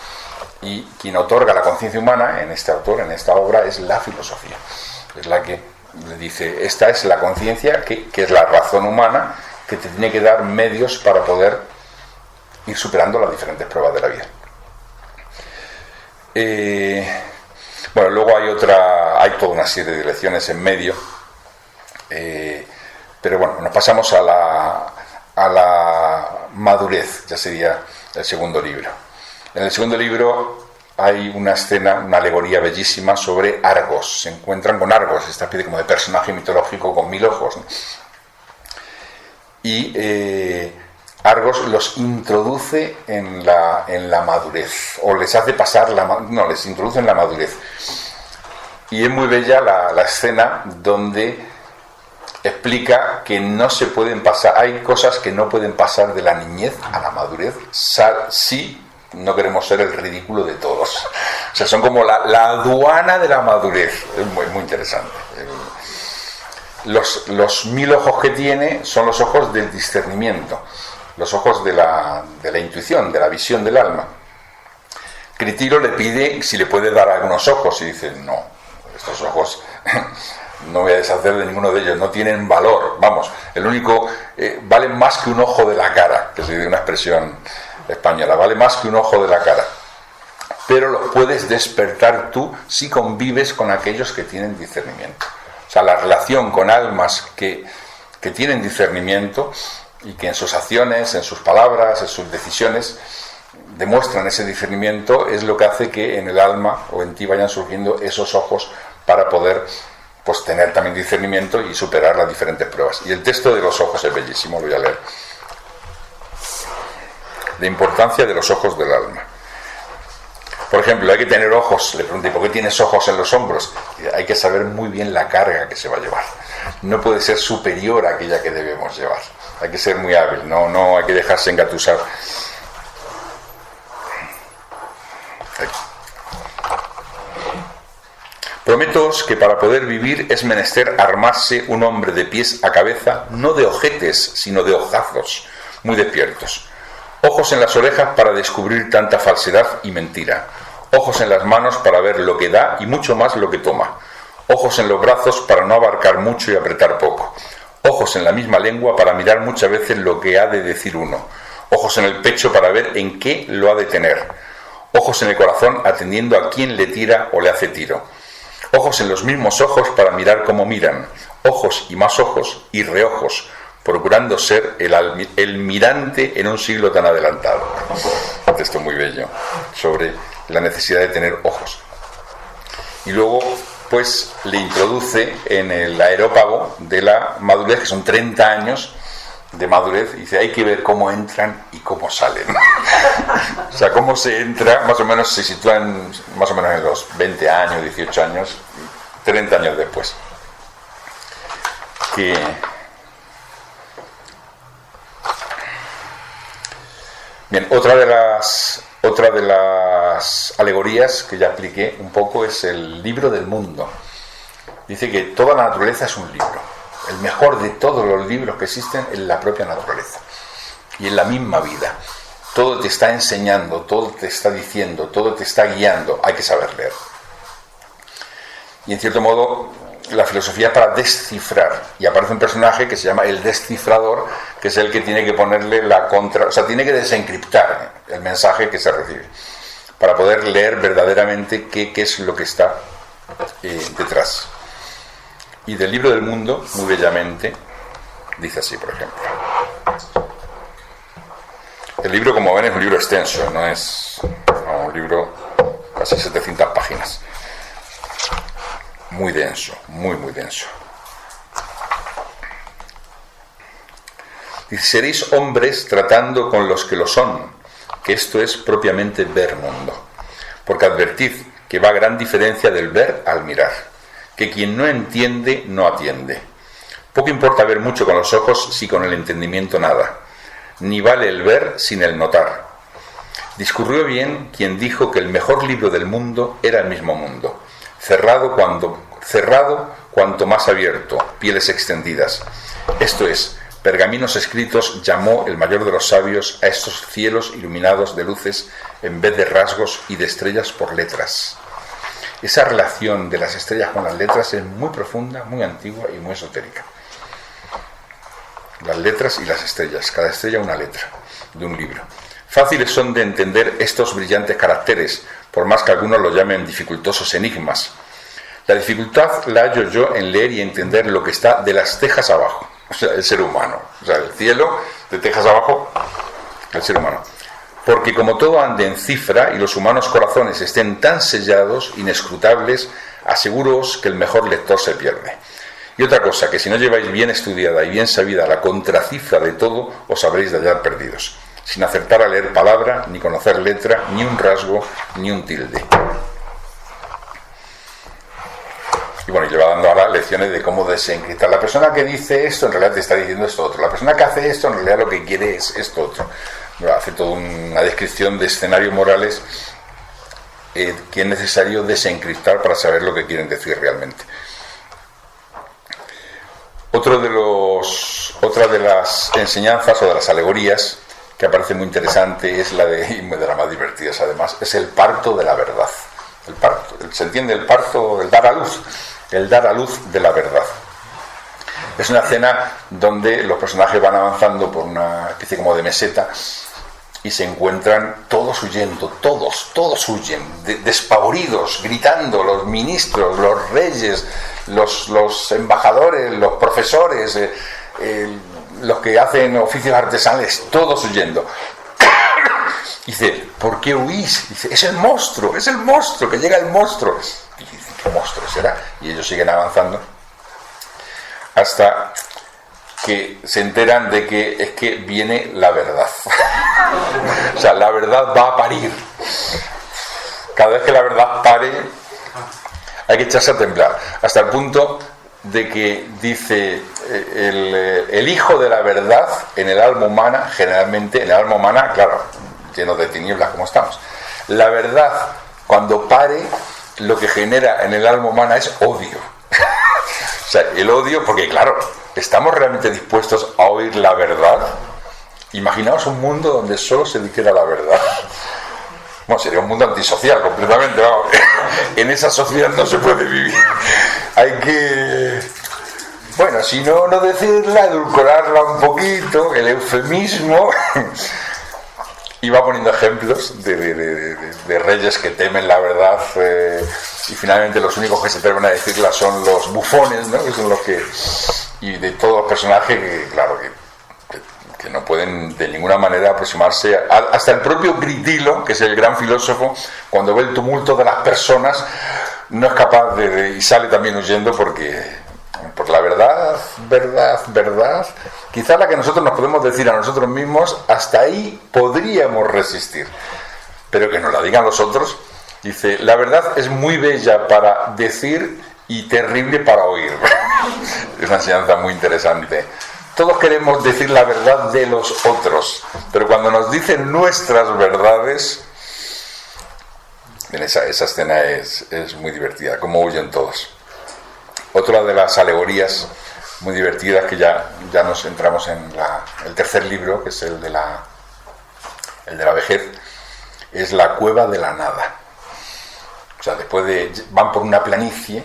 A: Y quien otorga la conciencia humana en este autor, en esta obra, es la filosofía. Es la que le dice, esta es la conciencia, que es la razón humana, que te tiene que dar medios para poder ir superando las diferentes pruebas de la vida. Bueno, luego hay toda una serie de lecciones en medio, pero bueno, nos pasamos a la madurez, ya sería el segundo libro. En el segundo libro hay una escena, una alegoría bellísima sobre Argos. Se encuentran con Argos, esta especie como de personaje mitológico con 1000 ojos, ¿no? Y Argos los introduce en la madurez, o les hace pasar les introduce en la madurez. Y es muy bella la escena donde explica que no se pueden pasar, hay cosas que no pueden pasar de la niñez a la madurez, si no queremos ser el ridículo de todos. O sea, son como la aduana de la madurez. Es muy, muy interesante. Los 1000 ojos que tiene son los ojos del discernimiento, los ojos de la intuición, de la visión del alma. Critiro le pide si le puede dar algunos ojos y dice, no, estos ojos no voy a deshacer de ninguno de ellos, no tienen valor, vamos, el único, valen más que un ojo de la cara, que sería una expresión española, vale más que un ojo de la cara, pero los puedes despertar tú si convives con aquellos que tienen discernimiento. O sea, la relación con almas que tienen discernimiento y que en sus acciones, en sus palabras, en sus decisiones demuestran ese discernimiento, es lo que hace que en el alma o en ti vayan surgiendo esos ojos para poder pues tener también discernimiento y superar las diferentes pruebas. Y el texto de los ojos es bellísimo, lo voy a leer. La importancia de los ojos del alma. Por ejemplo, hay que tener ojos. Le pregunté, ¿por qué tienes ojos en los hombros? Hay que saber muy bien la carga que se va a llevar. No puede ser superior a aquella que debemos llevar. Hay que ser muy hábil, no hay que dejarse engatusar. Prométoos que para poder vivir es menester armarse un hombre de pies a cabeza, no de ojetes, sino de ojazos, muy despiertos. Ojos en las orejas para descubrir tanta falsedad y mentira. Ojos en las manos para ver lo que da y mucho más lo que toma. Ojos en los brazos para no abarcar mucho y apretar poco. Ojos en la misma lengua para mirar muchas veces lo que ha de decir uno. Ojos en el pecho para ver en qué lo ha de tener. Ojos en el corazón atendiendo a quién le tira o le hace tiro. Ojos en los mismos ojos para mirar cómo miran. Ojos y más ojos y reojos, procurando ser el mirante en un siglo tan adelantado. Un texto muy bello sobre la necesidad de tener ojos. Y luego pues le introduce en el aerópago de la madurez, que son 30 años de madurez, y dice, hay que ver cómo entran y cómo salen. O sea, cómo se entra, más o menos se sitúan más o menos en los 20 años, 18 años, 30 años después. Bien, otra de las alegorías que ya expliqué un poco es el libro del mundo. Dice que toda la naturaleza es un libro. El mejor de todos los libros que existen es la propia naturaleza. Y en la misma vida. Todo te está enseñando, todo te está diciendo, todo te está guiando. Hay que saber leer. Y en cierto modo, la filosofía es para descifrar. Y aparece un personaje que se llama el descifrador, que es el que tiene que ponerle la contra... O sea, tiene que desencriptar el mensaje que se recibe, para poder leer verdaderamente qué es lo que está detrás. Y del libro del mundo, muy bellamente, dice así, por ejemplo. El libro, como ven, es un libro extenso, no es un libro casi 700 páginas. Muy denso, muy, muy denso. Dice, seréis hombres tratando con los que lo son, que esto es propiamente ver mundo. Porque advertid que va gran diferencia del ver al mirar. Que quien no entiende, no atiende. Poco importa ver mucho con los ojos si con el entendimiento nada. Ni vale el ver sin el notar. Discurrió bien quien dijo que el mejor libro del mundo era el mismo mundo. Cerrado cuanto más abierto, pieles extendidas. Esto es, pergaminos escritos llamó el mayor de los sabios a estos cielos iluminados de luces en vez de rasgos y de estrellas por letras. Esa relación de las estrellas con las letras es muy profunda, muy antigua y muy esotérica. Las letras y las estrellas, cada estrella una letra de un libro. Fáciles son de entender estos brillantes caracteres, por más que algunos los llamen dificultosos enigmas. La dificultad la hallo yo en leer y entender lo que está de las tejas abajo, o sea, el ser humano. O sea, el cielo, de tejas abajo, el ser humano. porque como todo ande en cifra y los humanos corazones estén tan sellados, inescrutables, aseguroos que el mejor lector se pierde. Y otra cosa, que si no lleváis bien estudiada y bien sabida la contracifra de todo, os habréis de hallar perdidos, sin acertar a leer palabra, ni conocer letra, ni un rasgo, ni un tilde. Y bueno, y le va dando ahora lecciones de cómo desencriptar. La persona que dice esto en realidad te está diciendo esto otro. La persona que hace esto en realidad lo que quiere es esto otro. Bueno, hace toda una descripción de escenarios morales que es necesario desencriptar para saber lo que quieren decir realmente. Otra de las enseñanzas o de las alegorías que aparece muy interesante es la de, y de las más divertidas además, es el parto de la verdad. El parto, se entiende el parto, el dar a luz de la verdad. Es una escena donde los personajes van avanzando por una especie como de meseta y se encuentran todos huyendo, todos huyen, despavoridos, gritando, los ministros, los reyes, los embajadores, los profesores, los que hacen oficios artesanales, todos huyendo. Dice, ¿por qué huís? Dice, es el monstruo, que llega el monstruo. Y dice, ¿qué monstruo será? Y ellos siguen avanzando hasta que se enteran de que es que viene la verdad. O sea, la verdad va a parir. Cada vez que la verdad pare, hay que echarse a temblar. Hasta el punto de que dice el hijo de la verdad en el alma humana, generalmente en el alma humana, claro, lleno de tinieblas como estamos. La verdad, cuando pare, lo que genera en el alma humana es odio. O sea, el odio, porque claro, ¿estamos realmente dispuestos a oír la verdad? Imaginaos un mundo donde solo se dijera la verdad. Bueno, sería un mundo antisocial completamente, vamos. En esa sociedad no se puede vivir. Hay que, bueno, si no decirla, edulcorarla un poquito, el eufemismo. Y va poniendo ejemplos de reyes que temen la verdad, y finalmente los únicos que se atreven a decirla son los bufones, ¿no? Que son los que, y de todos los personajes que, claro, que no pueden de ninguna manera aproximarse hasta el propio Critilo, que es el gran filósofo, cuando ve el tumulto de las personas, no es capaz y sale también huyendo porque la verdad, quizás la que nosotros nos podemos decir a nosotros mismos, hasta ahí podríamos resistir, pero que nos la digan los otros. Dice, la verdad es muy bella para decir y terrible para oír. Es una enseñanza muy interesante. Todos queremos decir la verdad de los otros, pero cuando nos dicen nuestras verdades, esa escena es muy divertida, como huyen todos. Otra de las alegorías muy divertidas, que ya nos entramos en el tercer libro, que es el de la vejez, es la cueva de la nada. O sea, van por una planicie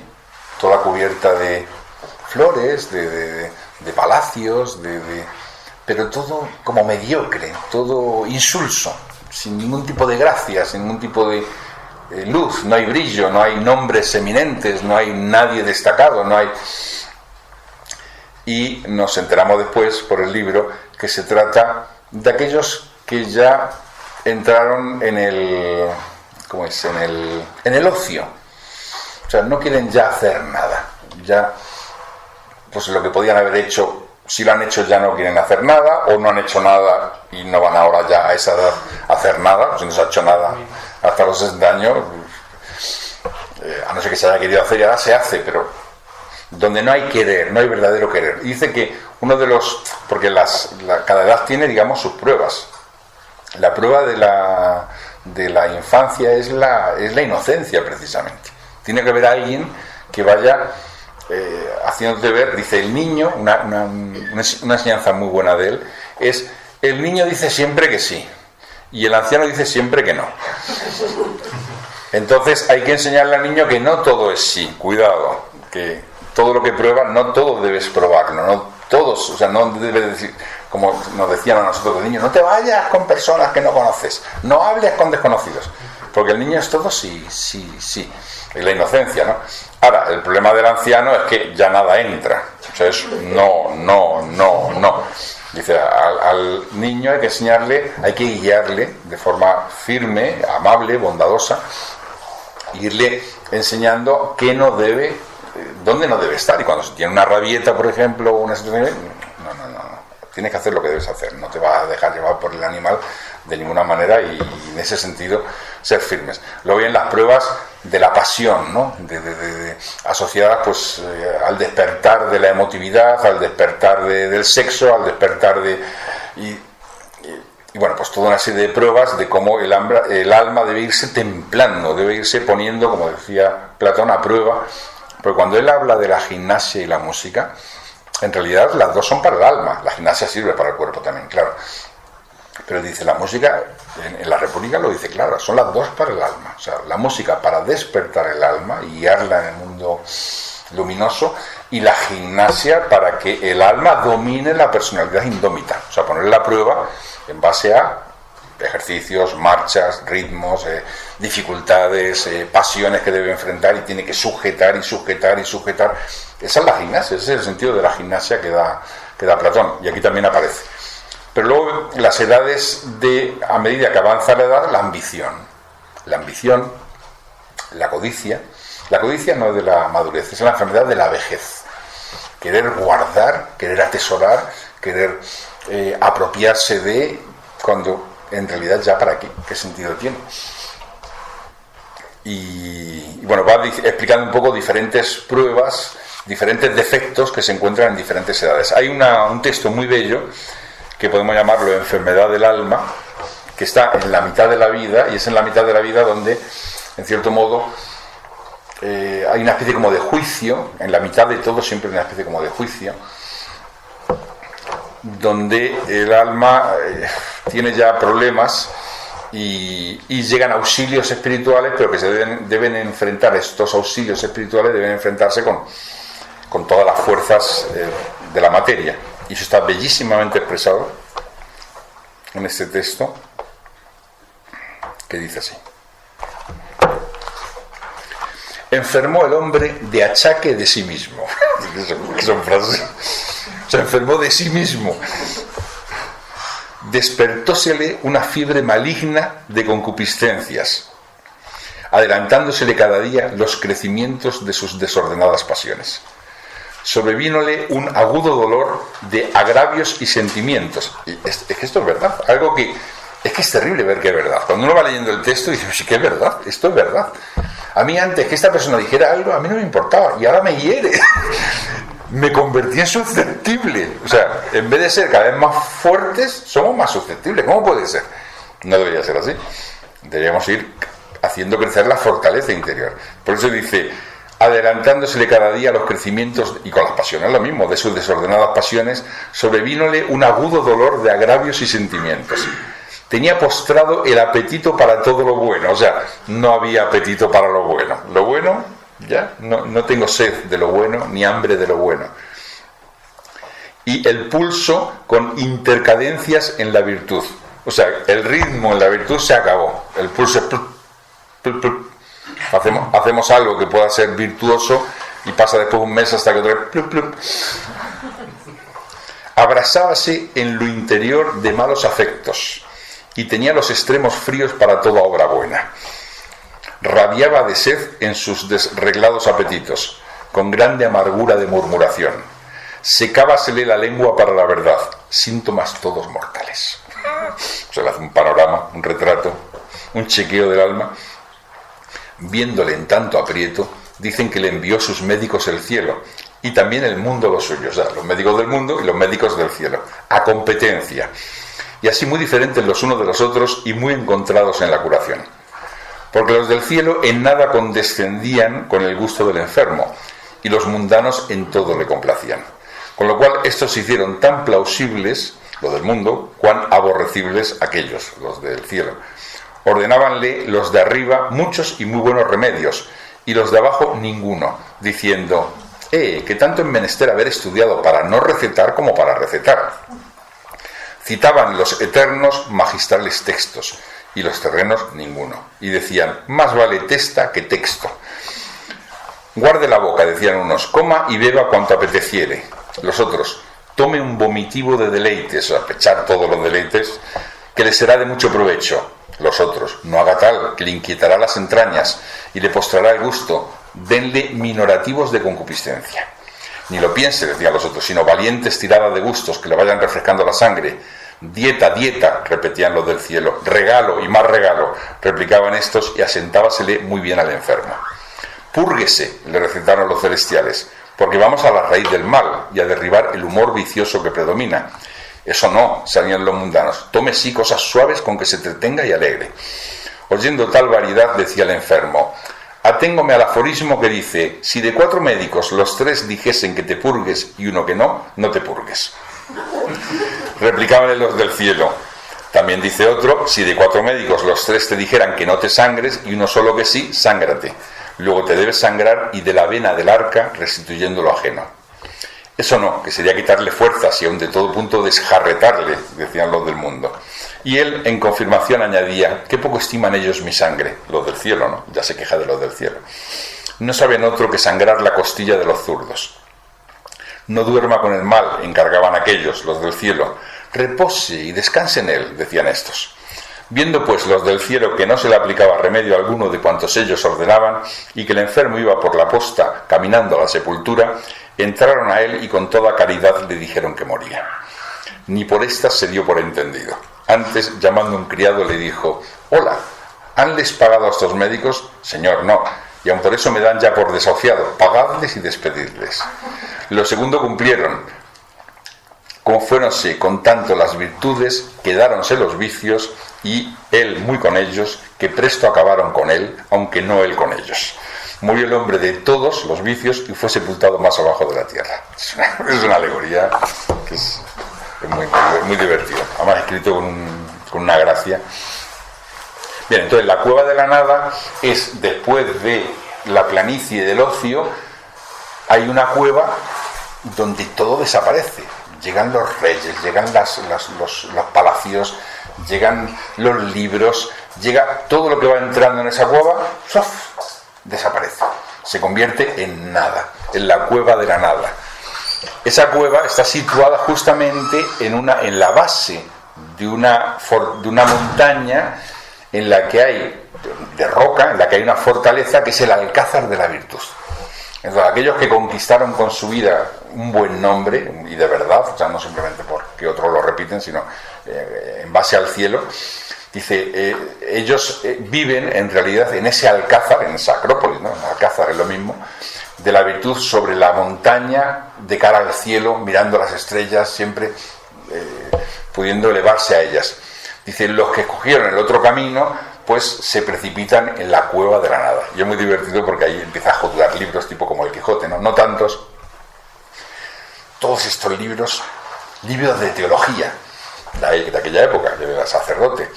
A: toda cubierta de flores, de palacios, pero todo como mediocre, todo insulso, sin ningún tipo de gracia, sin ningún tipo de luz, no hay brillo, no hay nombres eminentes, no hay nadie destacado, no hay. Y nos enteramos después por el libro que se trata de aquellos que ya entraron en el ocio. O sea, no quieren ya hacer nada. Ya, pues lo que podían haber hecho, si lo han hecho ya no quieren hacer nada, o no han hecho nada y no van ahora ya a esa edad a hacer nada, pues si no se ha hecho nada hasta los 60 años, a no ser que se haya querido hacer y ahora se hace, pero donde no hay querer, no hay verdadero querer. Y dice que uno de los, porque cada edad tiene, digamos, sus pruebas. La prueba de la infancia es la inocencia, precisamente. Tiene que haber alguien que vaya haciéndote ver. Dice el niño, una enseñanza muy buena de él es: el niño dice siempre que sí y el anciano dice siempre que no. Entonces hay que enseñarle al niño que no todo es sí. Cuidado, que todo lo que pruebas, no todo debes probarlo, no todos, o sea, no debes decir, como nos decían a nosotros de niños, no te vayas con personas que no conoces, no hables con desconocidos, porque el niño es todo sí, sí, sí, y la inocencia, ¿no? Ahora, el problema del anciano es que ya nada entra, o sea, es no. Dice, al niño hay que enseñarle, hay que guiarle de forma firme, amable, bondadosa, irle enseñando qué no debe, dónde no debe estar. Y cuando se tiene una rabieta, por ejemplo, o una situación, no. Tienes que hacer lo que debes hacer. No te vas a dejar llevar por el animal de ninguna manera y en ese sentido ser firmes. Luego vienen las pruebas de la pasión, ¿no? Asociadas pues al despertar de la emotividad, al despertar del sexo, al despertar de... Y bueno, pues toda una serie de pruebas de cómo el alma debe irse templando, debe irse poniendo, como decía Platón, a prueba. Porque cuando él habla de la gimnasia y la música, en realidad las dos son para el alma. La gimnasia sirve para el cuerpo también, claro. Pero dice, la música, en la República lo dice claro, son las dos para el alma. O sea, la música para despertar el alma y guiarla en el mundo luminoso, y la gimnasia para que el alma domine la personalidad indómita. O sea, ponerle a prueba en base a ejercicios, marchas, ritmos, dificultades, pasiones que debe enfrentar y tiene que sujetar. Esa es la gimnasia, ese es el sentido de la gimnasia que da Platón, y aquí también aparece. Pero luego las edades a medida que avanza la edad, la ambición, la codicia. La codicia no es de la madurez, es la enfermedad de la vejez. Querer guardar, querer atesorar, querer apropiarse de, cuando en realidad ya para qué sentido tiene. Y bueno, va explicando un poco diferentes pruebas, diferentes defectos que se encuentran en diferentes edades. Hay un texto muy bello que podemos llamarlo enfermedad del alma, que está en la mitad de la vida, y es en la mitad de la vida donde, en cierto modo, hay una especie como de juicio, en la mitad de todo siempre hay una especie como de juicio, donde el alma tiene ya problemas y llegan auxilios espirituales, pero que se deben enfrentar, estos auxilios espirituales deben enfrentarse con todas las fuerzas de la materia. Y eso está bellísimamente expresado en este texto, que dice así: enfermó el hombre de achaque de sí mismo. Que son frases. Se enfermó de sí mismo. Despertósele una fiebre maligna de concupiscencias, adelantándosele cada día los crecimientos de sus desordenadas pasiones. Sobrevínole un agudo dolor de agravios y sentimientos. Y es que esto es verdad, algo que es que es terrible ver que es verdad. Cuando uno va leyendo el texto dice, sí que es verdad, esto es verdad. A mí antes que esta persona dijera algo, a mí no me importaba, y ahora me hiere. Me convertí en susceptible. O sea, en vez de ser cada vez más fuertes, somos más susceptibles. ¿Cómo puede ser? No debería ser así. Deberíamos ir haciendo crecer la fortaleza interior. Por eso dice, adelantándosele cada día los crecimientos, y con las pasiones lo mismo, de sus desordenadas pasiones, sobrevínole un agudo dolor de agravios y sentimientos. Tenía postrado el apetito para todo lo bueno. O sea, no había apetito para lo bueno. Lo bueno, ya, no tengo sed de lo bueno, ni hambre de lo bueno. Y el pulso con intercadencias en la virtud. O sea, el ritmo en la virtud se acabó. El pulso es... Hacemos algo que pueda ser virtuoso y pasa después un mes hasta que otra vez... Abrazábase en lo interior de malos afectos y tenía los extremos fríos para toda obra buena. Rabiaba de sed en sus desreglados apetitos, con grande amargura de murmuración. Secábasele la lengua para la verdad, síntomas todos mortales. Se le hace un panorama, un retrato, un chequeo del alma. Viéndole en tanto aprieto, dicen que le envió sus médicos el cielo, y también el mundo los suyos, o sea, los médicos del mundo y los médicos del cielo, a competencia, y así muy diferentes los unos de los otros y muy encontrados en la curación. Porque los del cielo en nada condescendían con el gusto del enfermo, y los mundanos en todo le complacían. Con lo cual estos se hicieron tan plausibles, los del mundo, cuán aborrecibles aquellos, los del cielo. Ordenábanle los de arriba muchos y muy buenos remedios, y los de abajo ninguno, diciendo, que tanto es menester haber estudiado para no recetar como para recetar. Citaban los eternos magistrales textos, y los terrenos ninguno, y decían, más vale testa que texto. Guarde la boca, decían unos, coma y beba cuanto apeteciere. Los otros, tome un vomitivo de deleites, o sea, echar todos los deleites, que le será de mucho provecho. Los otros, no haga tal, que le inquietará las entrañas y le postrará el gusto. Denle minorativos de concupiscencia. Ni lo piense, decían los otros, sino valientes tiradas de gustos que le vayan refrescando la sangre. Dieta, dieta, repetían los del cielo. Regalo y más regalo, replicaban estos, y asentábasele muy bien al enfermo. Púrguese, le recetaron los celestiales, porque vamos a la raíz del mal y a derribar el humor vicioso que predomina. Eso no, salían los mundanos. Tome sí cosas suaves con que se entretenga y alegre. Oyendo tal variedad, decía el enfermo: aténgome al aforismo que dice: si de 4 médicos los 3 dijesen que te purgues y uno que no, no te purgues. Replicaban los del cielo. También dice otro: si de 4 médicos los 3 te dijeran que no te sangres y uno solo que sí, sángrate. Luego te debes sangrar y de la vena del arca restituyendo lo ajeno. Eso no, que sería quitarle fuerzas y aun de todo punto desjarretarle, decían los del mundo. Y él, en confirmación, añadía: qué poco estiman ellos mi sangre, los del cielo, ¿no? Ya se queja de los del cielo. No saben otro que sangrar la costilla de los zurdos. No duerma con el mal, encargaban aquellos, los del cielo. Repose y descanse en él, decían estos. Viendo pues los del cielo que no se le aplicaba remedio alguno de cuantos ellos ordenaban, y que el enfermo iba por la posta caminando a la sepultura, entraron a él y con toda caridad le dijeron que moría. Ni por estas se dio por entendido. Antes, llamando a un criado, le dijo: hola, ¿hanles pagado a estos médicos? Señor, no, y aun por eso me dan ya por desahuciado. Pagadles y despedidles. Lo segundo cumplieron. Como fuéronse con tanto las virtudes, quedáronse los vicios, y él muy con ellos, que presto acabaron con él, aunque no él con ellos. Murió el hombre de todos los vicios y fue sepultado más abajo de la tierra. Es una alegoría que es muy divertida, además escrito con una gracia. Bien, entonces la cueva de la nada es, después de la planicie del ocio, hay una cueva donde todo desaparece. Llegan los reyes, llegan los palacios, llegan los libros, llega todo lo que va entrando en esa cueva, ¡sof!, desaparece, se convierte en nada, en la cueva de la nada. Esa cueva está situada justamente en la base de una montaña en la que hay, de roca, en la que hay una fortaleza que es el Alcázar de la Virtud. Entonces, aquellos que conquistaron con su vida un buen nombre, y de verdad, o sea, no simplemente porque otros lo repiten, sino en base al cielo, dice, ellos viven en realidad en ese alcázar, en esa acrópolis, ¿no? El alcázar es lo mismo, de la virtud sobre la montaña, de cara al cielo, mirando las estrellas, siempre pudiendo elevarse a ellas. Dice, los que escogieron el otro camino, pues se precipitan en la cueva de la nada. Y es muy divertido porque ahí empieza a juzgar libros tipo como el Quijote, ¿no? No tantos. Todos estos libros de teología, de aquella época, yo era sacerdote.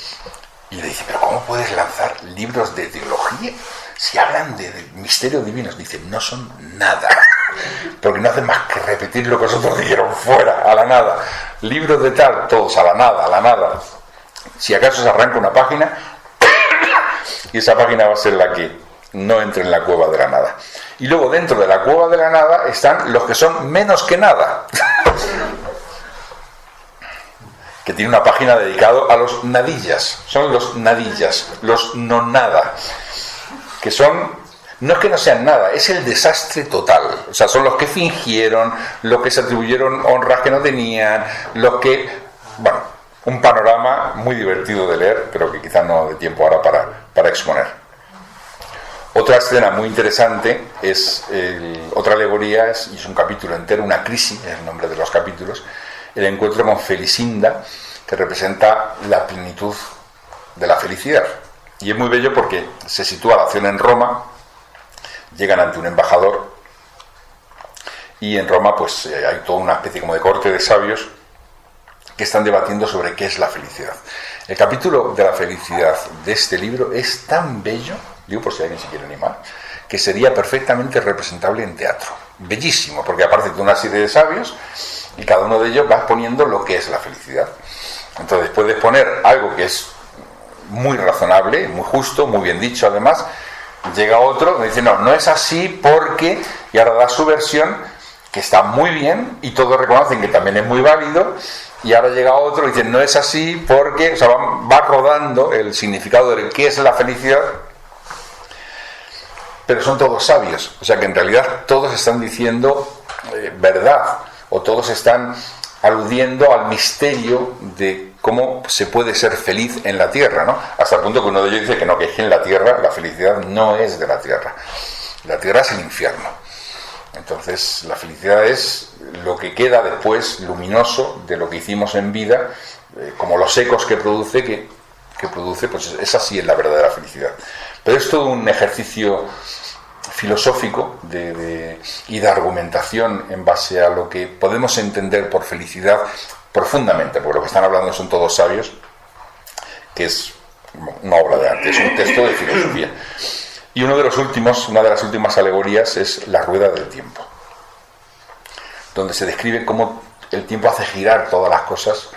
A: Y le dice, ¿pero cómo puedes lanzar libros de teología si hablan de misterios divinos? Dice, no son nada, porque no hacen más que repetir lo que los otros dijeron, fuera, a la nada. Libros de tal, todos a la nada, a la nada. Si acaso se arranca una página, y esa página va a ser la que no entre en la cueva de la nada. Y luego dentro de la cueva de la nada están los que son menos que nada, que tiene una página dedicada a los nadillas. Son los nadillas, los no nada, que son, no es que no sean nada, es el desastre total. O sea, son los que fingieron, los que se atribuyeron honras que no tenían, los que, bueno, un panorama muy divertido de leer, pero que quizás no dé tiempo ahora para exponer. Otra escena muy interesante es otra alegoría, y es un capítulo entero, una crisis, es el nombre de los capítulos, el encuentro con Felicinda, que representa la plenitud de la felicidad. Y es muy bello porque se sitúa la acción en Roma, llegan ante un embajador, y en Roma pues hay toda una especie como de corte de sabios que están debatiendo sobre qué es la felicidad. El capítulo de la felicidad de este libro es tan bello, digo por si alguien se quiere animar, que sería perfectamente representable en teatro. Bellísimo, porque aparece de una serie de sabios y cada uno de ellos va exponiendo lo que es la felicidad. Entonces, después de exponer algo que es muy razonable, muy justo, muy bien dicho además, llega otro que dice, no es así porque, y ahora da su versión, que está muy bien y todos reconocen que también es muy válido, y ahora llega otro y dicen no es así porque, o sea, va rodando el significado de qué es la felicidad, pero son todos sabios, o sea que en realidad todos están diciendo verdad, o todos están aludiendo al misterio de cómo se puede ser feliz en la tierra, ¿no? Hasta el punto que uno de ellos dice que no, que es que en la tierra la felicidad no es de la tierra es el infierno. Entonces la felicidad es lo que queda después luminoso de lo que hicimos en vida, como los ecos que produce, pues esa sí es la verdadera felicidad. Pero es todo un ejercicio filosófico y de argumentación en base a lo que podemos entender por felicidad profundamente, porque lo que están hablando son todos sabios, que es una obra de arte, es un texto de filosofía. Y una de las últimas alegorías es la rueda del tiempo, donde se describe cómo el tiempo hace girar todas las cosas,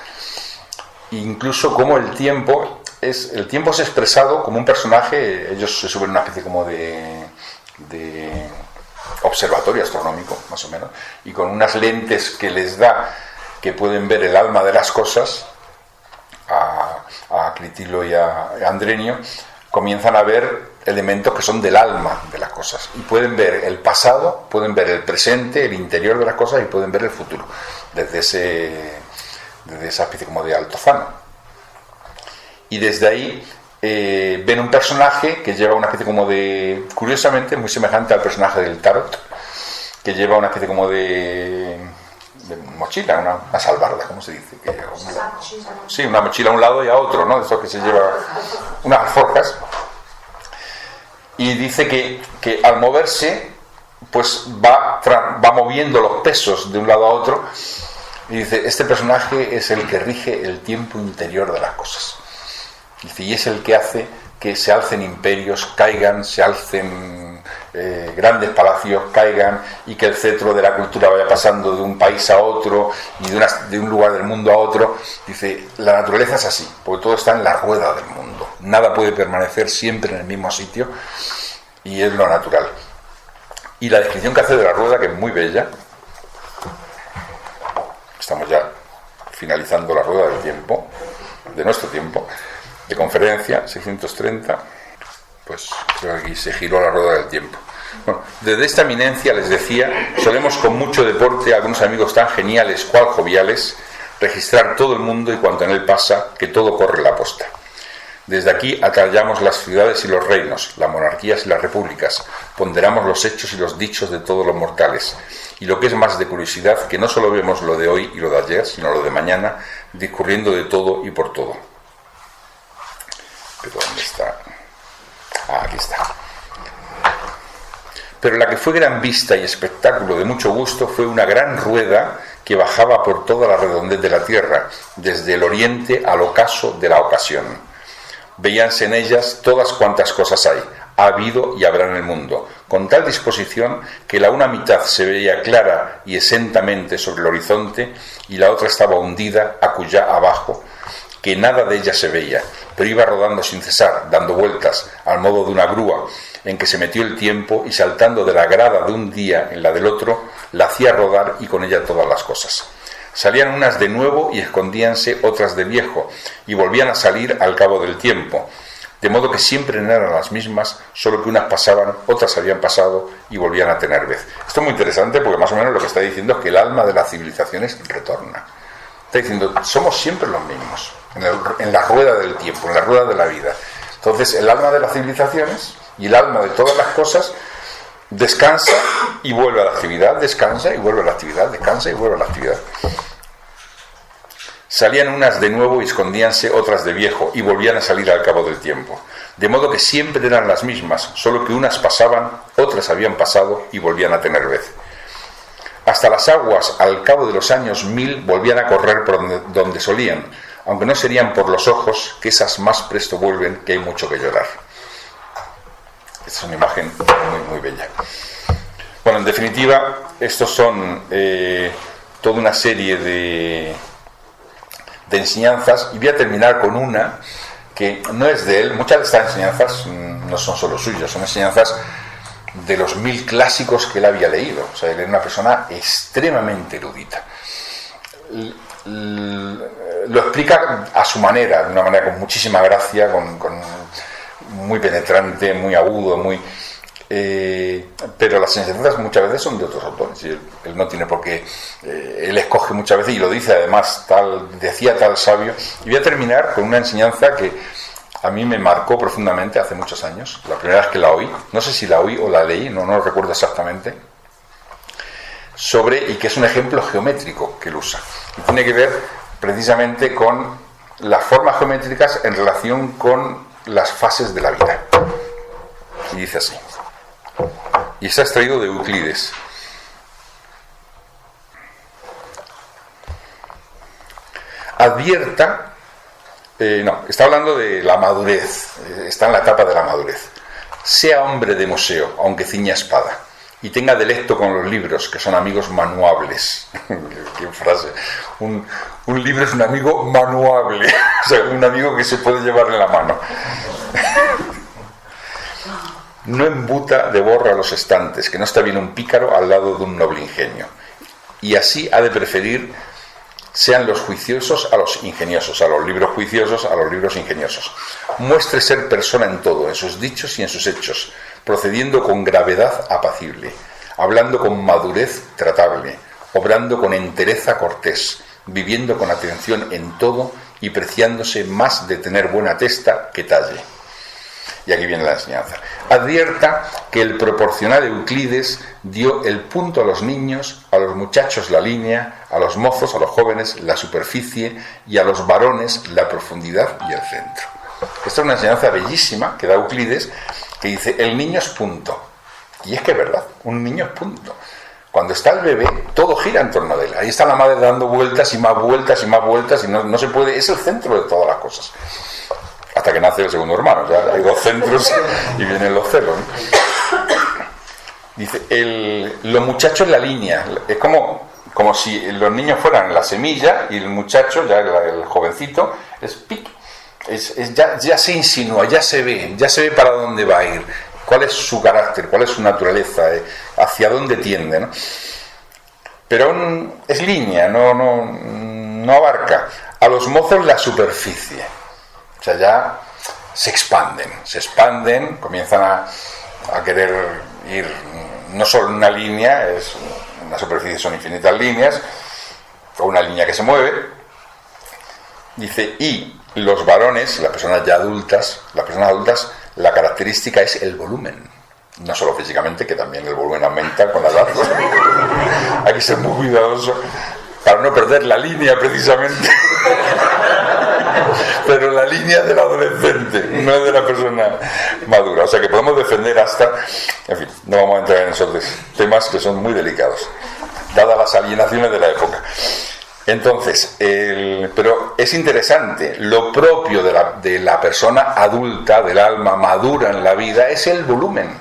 A: e incluso cómo el tiempo es expresado como un personaje. Ellos se suben a una especie como de observatorio astronómico, más o menos, y con unas lentes que les da, que pueden ver el alma de las cosas, a Critilo y a Andrenio, comienzan a ver elementos que son del alma de las cosas, y pueden ver el pasado, pueden ver el presente, el interior de las cosas, y pueden ver el futuro, desde esa especie como de altozano. Y desde ahí ven un personaje que lleva una especie como de, curiosamente muy semejante al personaje del tarot, que lleva una especie como de mochila, una salvarda, ¿cómo se dice? Sí, una mochila a un lado y a otro, ¿no? De eso que se lleva, unas alforjas. Y dice que al moverse, pues va moviendo los pesos de un lado a otro, y dice, este personaje es el que rige el tiempo interior de las cosas. Dice, y es el que hace que se alcen imperios, caigan, se alcen grandes palacios, caigan, y que el cetro de la cultura vaya pasando de un país a otro y de un lugar del mundo a otro. Dice, la naturaleza es así, porque todo está en la rueda del mundo, nada puede permanecer siempre en el mismo sitio, y es lo natural. Y la descripción que hace de la rueda, que es muy bella, estamos ya finalizando la rueda del tiempo, de nuestro tiempo de conferencia, 630, pues creo que aquí se giró la rueda del tiempo. Bueno, desde esta eminencia, les decía, solemos con mucho deporte, algunos amigos tan geniales cual joviales, registrar todo el mundo y cuanto en él pasa, que todo corre la posta. Desde aquí acallamos las ciudades y los reinos, las monarquías y las repúblicas, ponderamos los hechos y los dichos de todos los mortales, y lo que es más de curiosidad, que no solo vemos lo de hoy y lo de ayer, sino lo de mañana, discurriendo de todo y por todo. ¿Pero dónde está? Aquí está. Pero la que fue gran vista y espectáculo de mucho gusto fue una gran rueda que bajaba por toda la redondez de la tierra, desde el oriente al ocaso de la ocasión. Veíanse en ellas todas cuantas cosas hay, ha habido y habrá en el mundo, con tal disposición que la una mitad se veía clara y exentamente sobre el horizonte, y la otra estaba hundida acullá abajo, que nada de ella se veía, pero iba rodando sin cesar, dando vueltas, al modo de una grúa, en que se metió el tiempo, y saltando de la grada de un día en la del otro, la hacía rodar y con ella todas las cosas. Salían unas de nuevo y escondíanse otras de viejo, y volvían a salir al cabo del tiempo, de modo que siempre no eran las mismas, solo que unas pasaban, otras habían pasado y volvían a tener vez. Esto es muy interesante porque más o menos lo que está diciendo es que el alma de las civilizaciones retorna. Está diciendo, somos siempre los mismos, en la rueda del tiempo, en la rueda de la vida. Entonces el alma de las civilizaciones y el alma de todas las cosas descansa y vuelve a la actividad, descansa y vuelve a la actividad, descansa y vuelve a la actividad. Salían unas de nuevo y escondíanse otras de viejo, y volvían a salir al cabo del tiempo, de modo que siempre eran las mismas, solo que unas pasaban, otras habían pasado y volvían a tener vez. Hasta las aguas, al cabo de los años 1000, volvían a correr por donde solían, aunque no serían por los ojos, que esas más presto vuelven, que hay mucho que llorar. Esta es una imagen muy, muy bella. Bueno, en definitiva, estos son toda una serie de enseñanzas, y voy a terminar con una que no es de él. Muchas de estas enseñanzas no son solo suyas, son enseñanzas de los 1000 clásicos que él había leído. O sea, él era una persona extremadamente erudita. Lo explica a su manera, de una manera con muchísima gracia, muy penetrante, muy agudo, pero las enseñanzas muchas veces son de otros autores y él no tiene por qué, él escoge muchas veces y lo dice además, decía tal sabio. Y voy a terminar con una enseñanza que a mí me marcó profundamente hace muchos años, la primera vez que la oí, no sé si la oí o la leí, no lo recuerdo exactamente, y que es un ejemplo geométrico que él usa, y tiene que ver precisamente con las formas geométricas en relación con las fases de la vida. Y dice así, y está extraído de Euclides: advierta, está hablando de la madurez, está en la etapa de la madurez. Sea hombre de museo, aunque ciña espada, y tenga delecto con los libros, que son amigos manuables. Qué frase. Un libro es un amigo manuable, o sea, un amigo que se puede llevar en la mano. No embuta de borra los estantes, que no está bien un pícaro al lado de un noble ingenio. Y así ha de preferir sean los juiciosos a los ingeniosos, a los libros juiciosos a los libros ingeniosos. Muestre ser persona en todo, en sus dichos y en sus hechos, procediendo con gravedad apacible, hablando con madurez tratable, obrando con entereza cortés, viviendo con atención en todo y preciándose más de tener buena testa que talle. Y aquí viene la enseñanza. Advierta que el proporcional Euclides dio el punto a los niños, a los muchachos la línea, a los mozos, a los jóvenes la superficie y a los varones la profundidad y el centro. Esta es una enseñanza bellísima que da Euclides, que dice: el niño es punto. Y es que es verdad, un niño es punto. Cuando está el bebé, todo gira en torno de él. Ahí está la madre dando vueltas y más vueltas y más vueltas, y no se puede, es el centro de todas las cosas. Hasta que nace el segundo hermano, ya hay 2 centros y vienen los celos, ¿no? Dice, los muchachos la línea, es como si los niños fueran la semilla y el muchacho, ya el jovencito, es pic, ya se insinúa, ya se ve para dónde va a ir, cuál es su carácter, cuál es su naturaleza, hacia dónde tiende, ¿no? Pero es línea, no abarca. A los mozos la superficie. O sea, ya se expanden, comienzan a querer ir no solo en una línea, en la superficie son infinitas líneas, o una línea que se mueve. Dice, y los varones, las personas adultas, la característica es el volumen. No solo físicamente, que también el volumen aumenta con la edad. Hay que ser muy cuidadoso para no perder la línea precisamente. Pero la línea del adolescente, no de la persona madura. O sea que podemos defender hasta... En fin, no vamos a entrar en esos temas que son muy delicados, dadas las alienaciones de la época. Entonces, pero es interesante, lo propio de la persona adulta, del alma madura en la vida, es el volumen.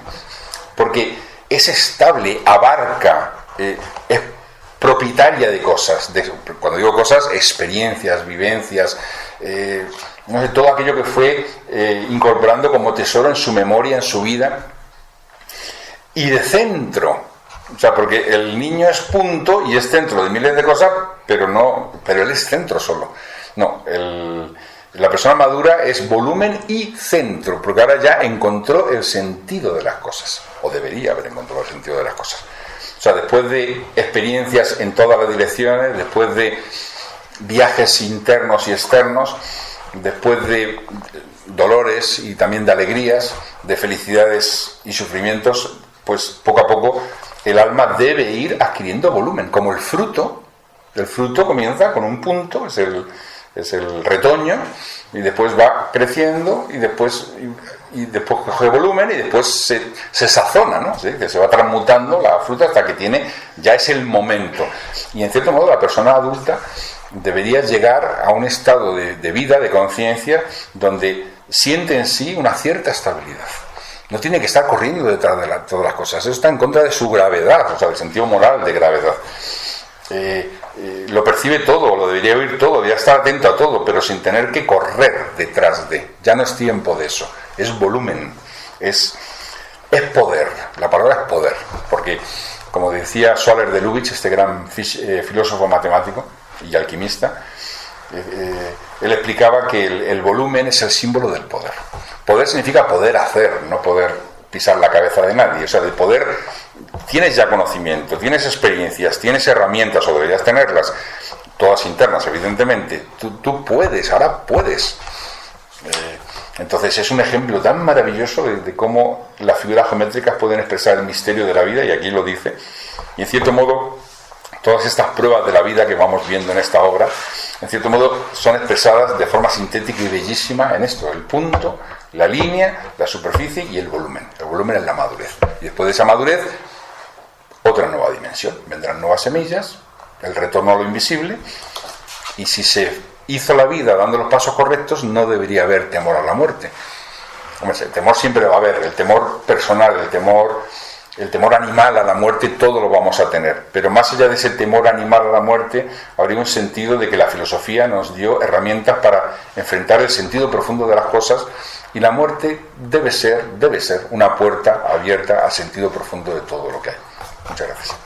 A: Porque es estable, abarca, es propietaria de cosas, cuando digo cosas, experiencias, vivencias, no sé, todo aquello que fue incorporando como tesoro en su memoria, en su vida, y de centro, o sea, porque el niño es punto y es centro de miles de cosas, pero él es centro solo. No, la persona madura es volumen y centro, porque ahora ya encontró el sentido de las cosas, o debería haber encontrado el sentido de las cosas. O sea, después de experiencias en todas las direcciones, después de viajes internos y externos, después de dolores y también de alegrías, de felicidades y sufrimientos, pues poco a poco el alma debe ir adquiriendo volumen, como el fruto. El fruto comienza con un punto, es el retoño, y después va creciendo y después coge volumen y después se sazona, ¿no? ¿Sí? Que se va transmutando la fruta hasta que ya es el momento. Y en cierto modo la persona adulta debería llegar a un estado de vida, de conciencia, donde siente en sí una cierta estabilidad. No tiene que estar corriendo detrás de todas las cosas. Eso está en contra de su gravedad, o sea, del sentido moral de gravedad. Lo percibe todo, lo debería oír todo, debería estar atento a todo, pero sin tener que correr detrás de. Ya no es tiempo de eso, es volumen, es poder. La palabra palabra es poder, porque, como decía Soler de Lubitsch, este gran filósofo matemático y alquimista, él explicaba que el volumen es el símbolo del poder. Poder significa poder hacer, no poder pisar la cabeza de nadie. O sea, de poder tienes ya conocimiento, tienes experiencias, tienes herramientas, o deberías tenerlas, todas internas, evidentemente. Tú puedes, ahora puedes. Entonces es un ejemplo tan maravilloso de cómo las figuras geométricas pueden expresar el misterio de la vida, y aquí lo dice. Y en cierto modo, todas estas pruebas de la vida que vamos viendo en esta obra, en cierto modo son expresadas de forma sintética y bellísima en esto: el punto, la línea, la superficie y el volumen. El volumen es la madurez. Y después de esa madurez, otra nueva dimensión. Vendrán nuevas semillas, el retorno a lo invisible, y si se hizo la vida dando los pasos correctos, no debería haber temor a la muerte. Hombre, el temor siempre va a haber, el temor personal, el temor animal a la muerte, todo lo vamos a tener. Pero más allá de ese temor animal a la muerte, habría un sentido de que la filosofía nos dio herramientas para enfrentar el sentido profundo de las cosas, y la muerte debe ser una puerta abierta al sentido profundo de todo lo que hay. Muchas gracias.